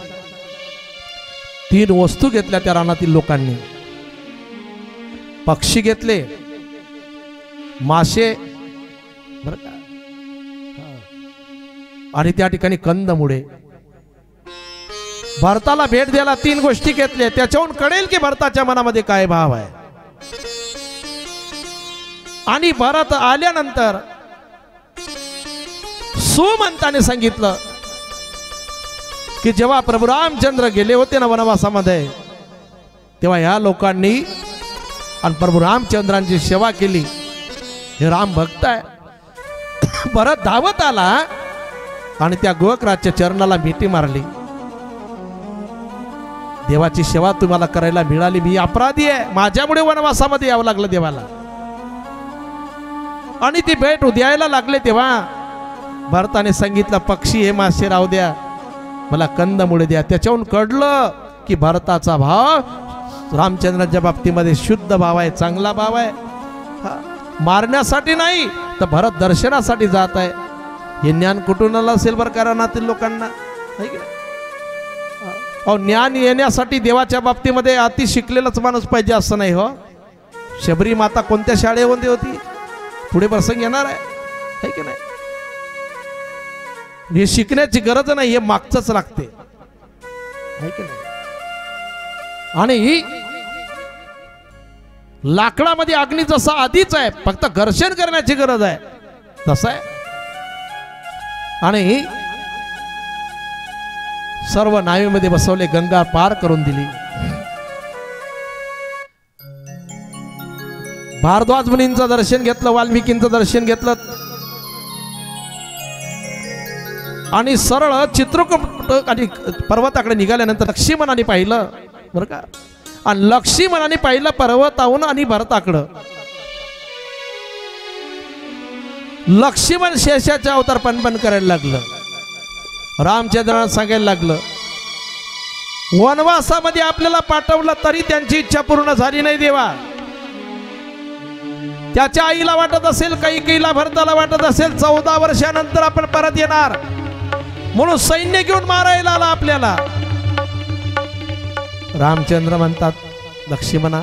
3 वस्तू घेतल्या त्या रानातील लोकांनी. पक्षी घेतले, मासे बरं का, आणि त्या ठिकाणी कंदमुळे. भरताला भेट द्यायला 3 गोष्टी घेतल्या. त्याच्याहून कळेल की भरताच्या मनामध्ये काय भाव आहे. आणि भरत आल्यानंतर सुमंताने सांगितलं की जेव्हा प्रभू रामचंद्र गेले होते ना वनवासामध्ये, तेव्हा या लोकांनी आणि प्रभू रामचंद्रांची सेवा केली. हे राम भक्त आहे. भरत धावत आला आणि त्या गोवकराजच्या चरणाला मिठी मारली. देवाची सेवा तुम्हाला करायला मिळाली, मी अपराधी आहे, माझ्यामुळे वनवासामध्ये यावं लागलं देवाला. आणि ती भेट द्यायला लागले तेव्हा भरताने सांगितलं, पक्षी हे मासे राहू द्या, मला कंदमुळे द्या. त्याच्याहून कळलं की भरताचा भाव रामचंद्राच्या बाबतीमध्ये शुद्ध भाव आहे, चांगला भाव आहे. मारण्यासाठी नाही तर भरत दर्शनासाठी जात आहे. हे ज्ञान कुठून आलं असेल बरं कारणातील लोकांना. ज्ञान येण्यासाठी देवाच्या बाबतीमध्ये अति शिकलेलाच माणूस पाहिजे असं नाही. हो, शबरी माता कोणत्या शाळेमध्ये होती, पुढे प्रसंग येणार आहे की नाही. हे शिकण्याची गरज नाही, हे मागचंच लागते की नाही. आणि लाकडामध्ये अग्नी जसा आधीच आहे, फक्त घर्षण करण्याची गरज आहे तसं आहे. आणि सर्व नावेमध्ये बसवले, गंगा पार करून दिली. भारद्वाज मुनींचं दर्शन घेतलं, वाल्मिकींचं दर्शन घेतलं आणि सरळ चित्रकूट आणि पर्वताकडे निघाल्यानंतर लक्ष्मणाने पाहिलं बरं का. आणि लक्ष्मणाने पाहिलं पर्वताहून आणि भरताकडं. लक्ष्मण शेषाचे अवतार पणपण करायला लागलं. रामचंद्रांना सांगायला लागलं, वनवासामध्ये आपल्याला पाठवलं तरी त्यांची इच्छा पूर्ण झाली नाही देवा. त्याच्या आईला वाटत असेल, कैकेयीला, भरताला वाटत असेल 14 वर्षानंतर आपण परत येणार, म्हणून सैन्य घेऊन मारायला आला आपल्याला. रामचंद्र म्हणतात, लक्ष्मणा,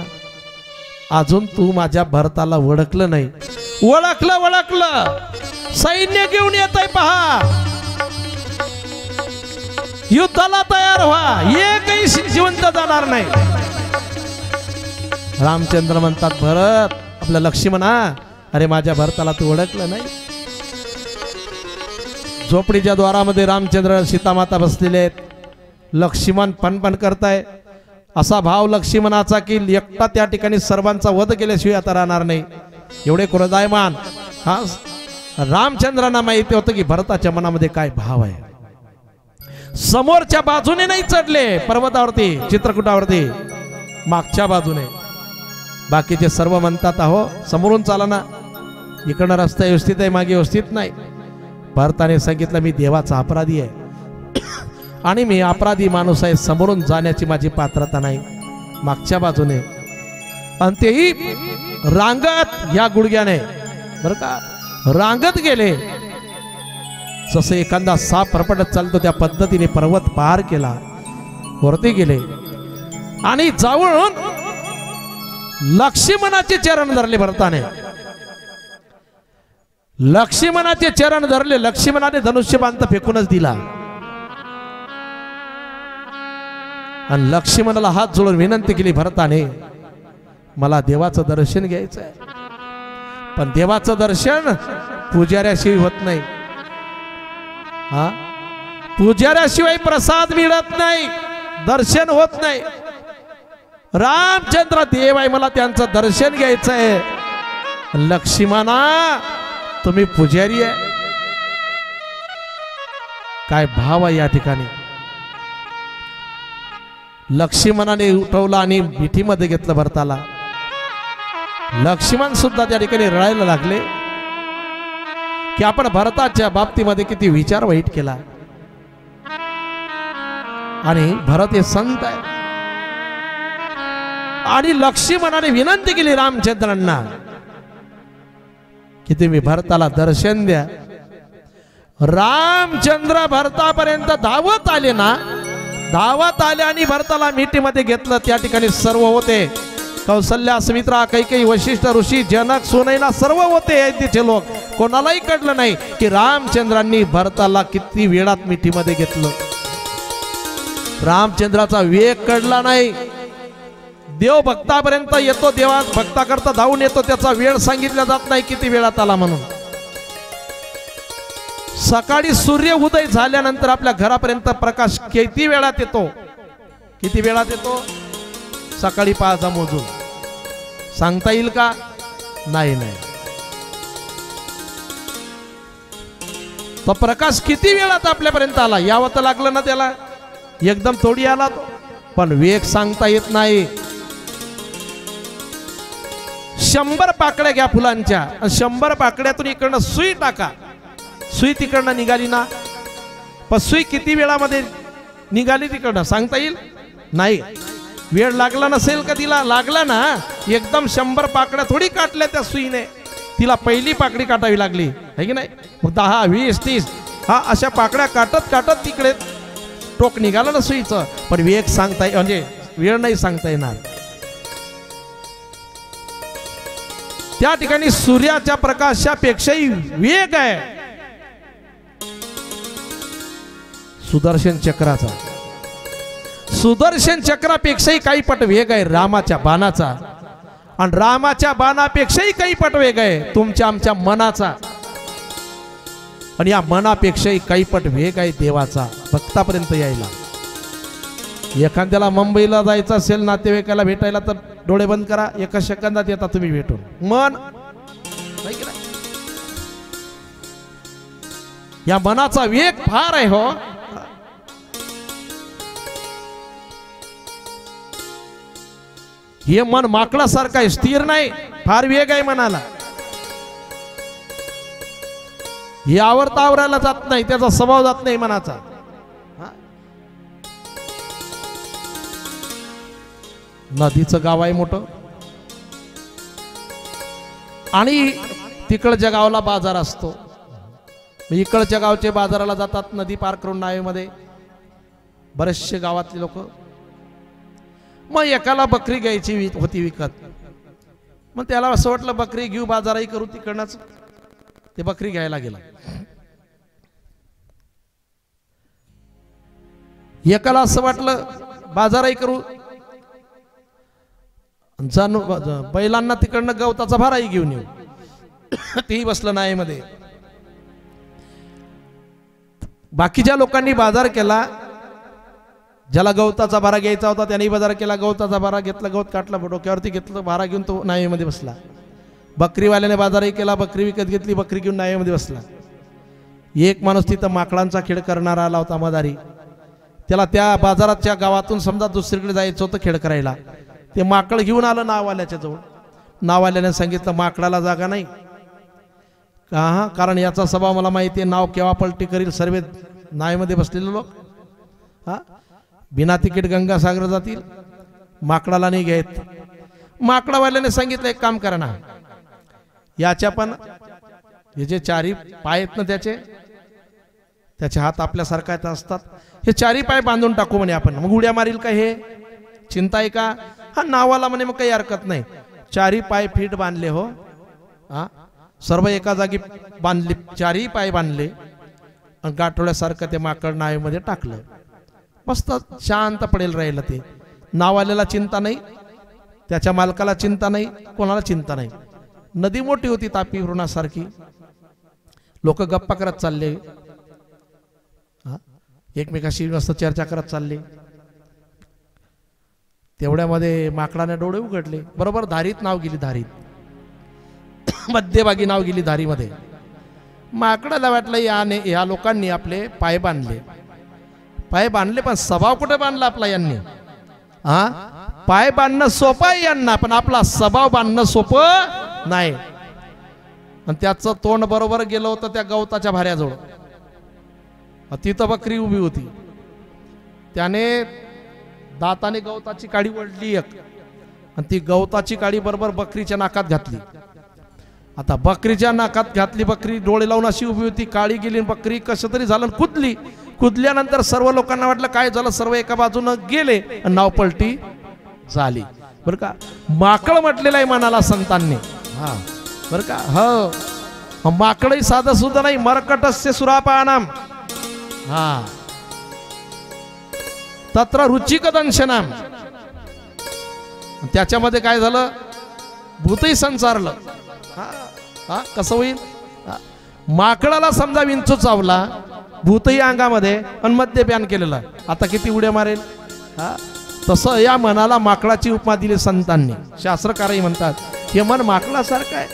अजून तू माझ्या भरताला ओळखलं नाही. ओळखलं, सैन्य घेऊन येत आहे पहा, युद्धाला तयार व्हा, एकही जिवंत जाणार नाही. रामचंद्र म्हणतात, भरत, आपल्या लक्ष्मणा, अरे माझ्या भरताला तू ओळखलं नाही. झोपडीच्या द्वारामध्ये रामचंद्र सीतामाता बसलेले आहेत. लक्ष्मण पणपण करताय. असा भाव लक्ष्मणाचा की एकटा त्या ठिकाणी सर्वांचा वध केल्याशिवाय आता राहणार नाही, एवढे क्रोधायमान. हा, रामचंद्रांना माहिती होतं की भरताच्या मनामध्ये काय भाव आहे. समोरच्या बाजूने नाही चढले पर्वतावरती, चित्रकूटावरती, मागच्या बाजूने. बाकीचे सर्व म्हणतात, अहो समोरून चाला ना, इकडनं रस्ता व्यवस्थित आहे, मागे व्यवस्थित नाही. भरताने सांगितलं, मी देवाचा अपराधी आहे आणि मी अपराधी माणूस आहे, समोरून जाण्याची माझी पात्रता नाही, मागच्या बाजूने. आणि तेही रांगत या गुडघ्याने बरं का, रांगत गेले. जसं एखादा साप परपटत चालतो त्या पद्धतीने पर्वत पार केला, वरती गेले आणि जाऊन लक्ष्मणाचे चरण धरले. भरताने लक्ष्मणाचे चरण धरले. लक्ष्मणाने धनुष्यबाण फेकूनच दिला आणि लक्ष्मणाला हात जोडून विनंती केली, भरताने मला देवाचं दर्शन घ्यायचं आहे, पण देवाचं दर्शन पुजाऱ्याशिवाय होत नाही. हा, पुजाऱ्याशिवाय प्रसाद मिळत नाही, दर्शन होत नाही. रामचंद्र देव आहे, मला त्यांचं दर्शन घ्यायचं आहे. लक्ष्मणा तुम्ही पुजारी आहे. काय भाव आहे या ठिकाणी. लक्ष्मणाने उठवला आणि मिठीमध्ये घेतलं भरताला. लक्ष्मण सुद्धा त्या ठिकाणी रडायला लागले की आपण भरताच्या बाबतीमध्ये किती विचार वाईट केला. आणि भरत हे संत आहे. आणि लक्ष्मणाने विनंती केली रामचंद्रांना की तुम्ही भरताला दर्शन द्या. रामचंद्र भरतापर्यंत धावत आले ना, धावत आले आणि भरताला मिठीमध्ये घेतलं. त्या ठिकाणी सर्व होते. कौसल्या, सुमित्रा, कैकेयी, वशिष्ठ ऋषी, जनक, सुनैना सर्व होते अयोध्येचे लोक. कोणालाही कळलं नाही की रामचंद्रांनी भरताला किती वेळात मिठीमध्ये घेतलं. रामचंद्राचा वेग कळला नाही. देव भक्तापर्यंत येतो, देवा भक्ताकरता धावून येतो, त्याचा वेळ सांगितला जात नाही किती वेळात आला म्हणून. सकाळी सूर्य उदय झाल्यानंतर आपल्या घरापर्यंत प्रकाश किती वेळात येतो, किती वेळात येतो, सकाळी 5 मोजून सांगता येईल का? नाही. तो प्रकाश किती वेळात आपल्यापर्यंत आला यावं तर लागलं ना त्याला. एकदम थोडी आला तो, पण वेग सांगता येत नाही. 100 पाकड्या घ्या फुलांच्या, 100 पाकड्यातून इकडनं सुई टाका. सुई तिकडनं निघाली ना, पण सुई किती वेळामध्ये निघाली तिकडनं सांगता येईल? नाही. वेळ लागला नसेल का तिला? लागला ना. एकदम 100 पाकड्या थोडी काटल्या त्या सुईने, तिला पहिली पाकडी काटावी लागली आहे की नाही. मग 10, 20, 30 हा अशा पाकड्या काटत काटत तिकडे टोक निघालं ना सुईचं. पण वेग सांगता म्हणजे वेळ नाही सांगता येणार. त्या ठिकाणी सूर्याच्या प्रकाशापेक्षाही वेग आहे सुदर्शन चक्राचा. सुदर्शन चक्रापेक्षाही काही पट वेग आहे रामाच्या बाणाचा. आणि रामाच्या बाणापेक्षाही काही पट वेग आहे तुमच्या आमच्या मनाचा. आणि या मनापेक्षाही काही पट वेग आहे देवाचा भक्तापर्यंत यायला. एखाद्याला मुंबईला जायचं असेल नातेवाईकाला भेटायला तर डोळे बंद करा, 1 सेकंदात येता तुम्ही भेटून. मन या मनाचा वेग फार आहे हो. हे मन माकडासारखं आहे, स्थिर नाही, फार वेग आहे मनाला. हे आवरता आवरायला जात नाही, त्याचा स्वभाव जात नाही मनाचा. नदीचं गाव आहे मोठं आणि तिकडच्या गावाला बाजार असतो. इकडच्या गावचे बाजाराला जातात नदी पार करून नावेमध्ये बरेचसे गावातले लोक. मग एकाला बकरी घ्यायची होती विकत. मग त्याला असं वाटलं बकरी घेऊ, बाजारही करू. तिकडनंच ते बकरी घ्यायला गेला. एकाला असं वाटलं बाजारही करू, बैलांना तिकडनं गवताचा भाराही घेऊन येऊ. तेही बसलं नाहीमध्ये. बाकीच्या लोकांनी बाजार केला. ज्याला गवताचा भारा घ्यायचा होता त्याने बाजार केला, गवताचा भारा घेतला, गवत काटलं, डोक्यावरती घेतलं, भारा घेऊन तो नावेमध्ये बसला. बकरीवाल्याने बाजारही केला, बकरी विकत घेतली, बकरी घेऊन नावेमध्ये बसला. एक माणूस तिथं माकडांचा खेळ करणारा आला होता मदारी. त्याला त्या बाजाराच्या गावातून समजा दुसरीकडे जायचं होतं खेळ करायला. ते माकड घेऊन आलं नावाल्याच्या जवळ. नावाल्याने सांगितलं माकडाला जागा नाही का? कारण याचा स्वभाव मला माहिती आहे, नाव केव्हा पलटी करील. सर्व नावेमध्ये बसलेले लोक बिना तिकीट गंगासागर जातील, माकडाला नाही घेत. माकडावाल्याने सांगितलं एक काम करा ना, याच्या पण हे जे 4 पाय आहेत ना त्याचे त्याचे हात आपल्यासारखा असतात. हे चारी पाय बांधून टाकू म्हणे आपण, मग उड्या मारील का? हे चिंता आहे का? हा नावाला म्हणे, मग काही हरकत नाही. चारी पाय फिट बांधले हो, हा सर्व एका जागी बांधले, चारी पाय बांधले आणि गाठोड्यासारखं ते माकड नावेमध्ये टाकलं. मस्त शांत पडेल राहिलं. ते नावाल्याला चिंता नाही, त्याच्या मालकाला चिंता नाही, कोणाला चिंता नाही. नदी मोठी होती तापी वृणासारखी, लोक गप्पा करत चालले, एकमेकाशी मस्त चर्चा करत चालले. तेवढ्यामध्ये माकडाने डोळे उघडले. बरोबर धारीत नाव गेली, धारीत मध्यभागी नाव गेली धारीमध्ये. माकडाला वाटलं या लोकांनी आपले पाय बांधले, पाय बांधले, पण स्वभाव कुठे बांधला आपला यांनी? हा पाय बांधणं सोपं आहे यांना, पण आपला स्वभाव बांधणं सोपं नाही. आणि त्याचं तोंड बरोबर गेलं होतं त्या गवताच्या भाऱ्याजवळ. तिथं बकरी उभी होती. त्याने दाताने गवताची काडी ओढली एक, आणि ती गवताची काडी बरोबर बकरीच्या नाकात घातली. आता बकरीच्या नाकात घातली, बकरी डोळे लावून अशी उभी होती. काळी गेली, बकरी कसं तरी झालं कुदली. कुदल्यानंतर सर्व लोकांना वाटलं काय झालं, सर्व एका बाजूनं गेले आणि नाव पलटी झाली. बरं का, माकड म्हटलेलं आहे मनाला संतांनी. हा बरं का, हो माकडही साधं सुद्धा नाही, मरकटस्य सुरापानाम. हा तत्र रुचिक दंशनाम. त्याच्यामध्ये काय झालं, भूतही संसारलं. हा कसं होईल? माकडाला समजा विंचू चावला, भूतही अंगामध्ये, आणि मद्यपान केलेलं, आता किती उड्या मारेल? हा तसं या मनाला माकडाची उपमा दिली संतांनी. शास्त्रकारही म्हणतात हे मन माकडासारखं आहे,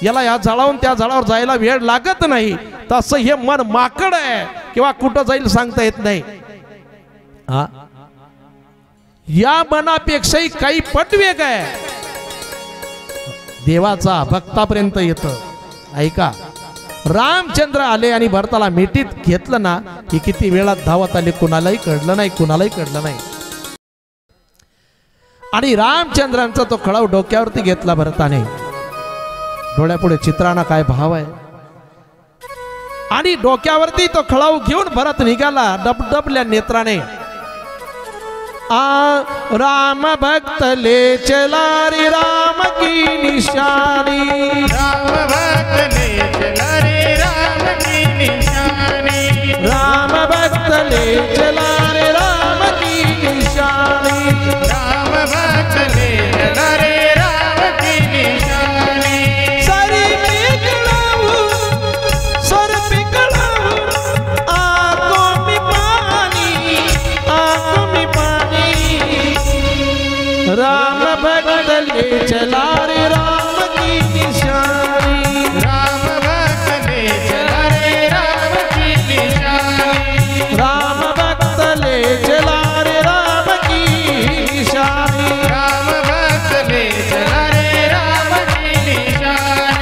याला या झाडावरून त्या झाडावर जायला वेळ लागत नाही. तसं हे मन माकड आहे, किंवा कुठं जाईल सांगता येत नाही. हा या मनापेक्षाही काही पट वेग आहे देवाचा, भक्तापर्यंत येतं. ऐका, रामचंद्र आले आणि भरताला मिठीत घेतलं ना, की किती वेळात धावत आले, कुणालाही कळलं नाही, कुणालाही कळलं नाही. आणि रामचंद्रांचा तो खळाव डोक्यावरती घेतला भरताने. डोळ्यापुढे चित्रांना काय भाव आहे. आणि डोक्यावरती तो खळाव घेऊन भरत निघाला डबडबल्या नेत्राने. राम भक्त ले चला रे राम की निशानी, राम भक्त ले चला रे राम की निशानी, राम भक्त ले चला रे राम की निशानी, राम भक्त ले चला रे राम की निशानी. सर पिघलाऊ आंखों में पानी, आंखों में पानी. राम भक्त ले चला रे राम की निशानी, राम भक्त ले चला रे राम की निशानी, राम भक्त ले चला रे राम की निशानी. राम भक्त ले चला रे राम की निशानी.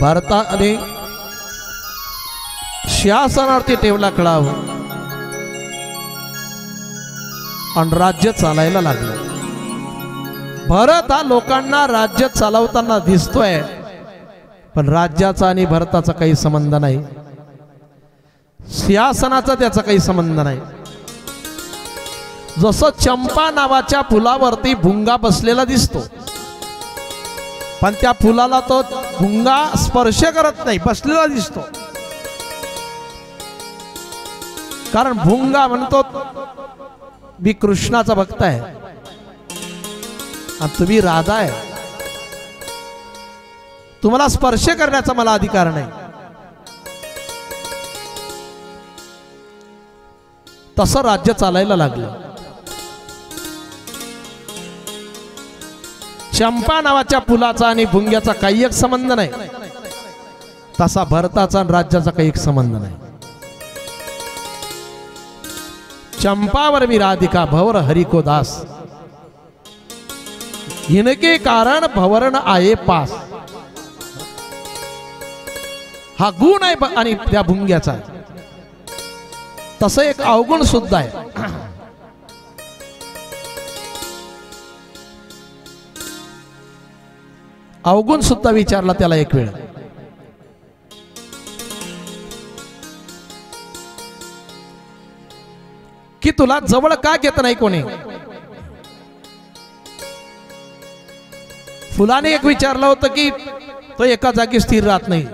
भारताने शासनार्थी ठेवला खळाव आणि राज्य चालायला लागलं. भरत हा लोकांना राज्य चालवताना दिसतोय, पण राज्याचा आणि भरताचा काही संबंध नाही, सिंहासनाचा त्याचा काही संबंध नाही. जसं चंपा नावाच्या फुलावरती भुंगा बसलेला दिसतो, पण त्या फुलाला तो भुंगा स्पर्श करत नाही, बसलेला दिसतो. कारण भुंगा म्हणतो मी कृष्णाचा भक्त आहे आणि तुम्ही राधा आहे, तुम्हाला स्पर्श करण्याचा मला अधिकार नाही. तसं राज्य चालायला लागलं. चंपा नावाच्या फुलाचा आणि भुंग्याचा काही एक संबंध नाही, तसा भरताचा आणि राज्याचा काही एक संबंध नाही. चंपावर भी राधिका भवर हरि को दास, इनके कारण भवरण आये पास. हा गुण आहे आणि त्या भुंग्याचा. तसं एक अवगुण सुद्धा आहे. अवगुण सुद्धा विचारला त्याला एक वेळ. की तुला जवळ का घेत नाही कोणी. फुलाने एक विचारलं होतं की तो एका जागी स्थिर राहत नाही.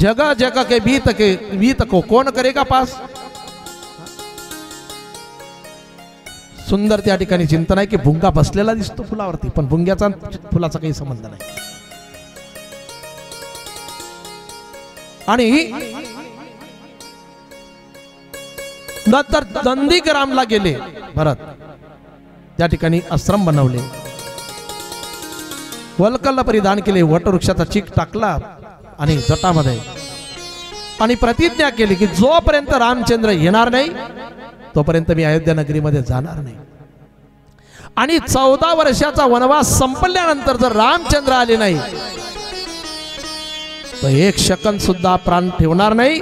जगह जगह के बीत को कोण करेगा पास. सुंदर त्या ठिकाणी चिंतन आहे की भुंगा बसलेला दिसतो फुलावरती, पण भुंग्याचा फुलाचा काही संबंध नाही. आणि नंतर नंदीग्रामला गेले भरत. त्या ठिकाणी आश्रम बनवले, वल्कल परिधान केले, वटवृक्षाचा चीक टाकला आणि जटामध्ये, आणि प्रतिज्ञा केली की जोपर्यंत रामचंद्र येणार नाही तोपर्यंत मी अयोध्या नगरीमध्ये जाणार नाही. आणि 14 वर्षाचा वनवास संपल्यानंतर जर रामचंद्र आले नाही तर एक सेकंद सुद्धा प्राण ठेवणार नाही,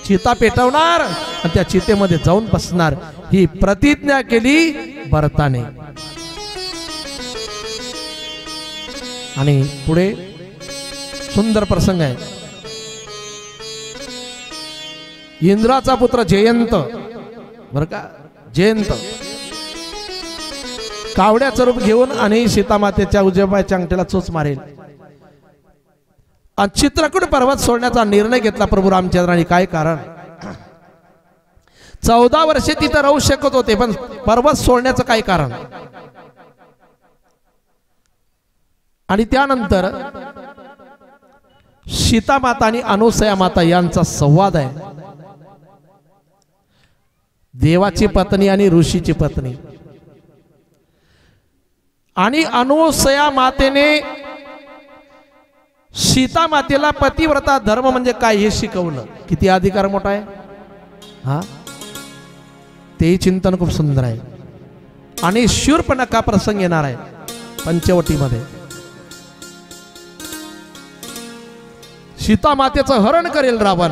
चिता पेटवणार आणि त्या चितेमध्ये जाऊन बसणार, ही प्रतिज्ञा केली भरताने. आणि पुढे सुंदर प्रसंग आहे. इंद्राचा पुत्र जयंत, बर का, जयंत कावड्याचं रूप घेऊन आणि सीतामातेच्या उजव्या पायाच्या अंगठीला चोच मारेल. आणि चित्रकूट पर्वत सोडण्याचा निर्णय घेतला प्रभू रामचंद्रांनी. काय कारण. 14 वर्षे तिथे राहू शकत होते, पण पर्वत सोडण्याचं काय कारण. आणि त्यानंतर सीता माता आणि अनुसया माता यांचा संवाद आहे. देवाची पत्नी आणि ऋषीची पत्नी. आणि अनुसया मातेने सीता मातेला पतिव्रता धर्म म्हणजे काय हे शिकवलं. किती अधिकार मोठा आहे हा. ते चिंतन खूप सुंदर आहे. आणि शूर्पणखा प्रसंग येणार आहे पंचवटीमध्ये. सीता मातेचं हरण करेल रावण.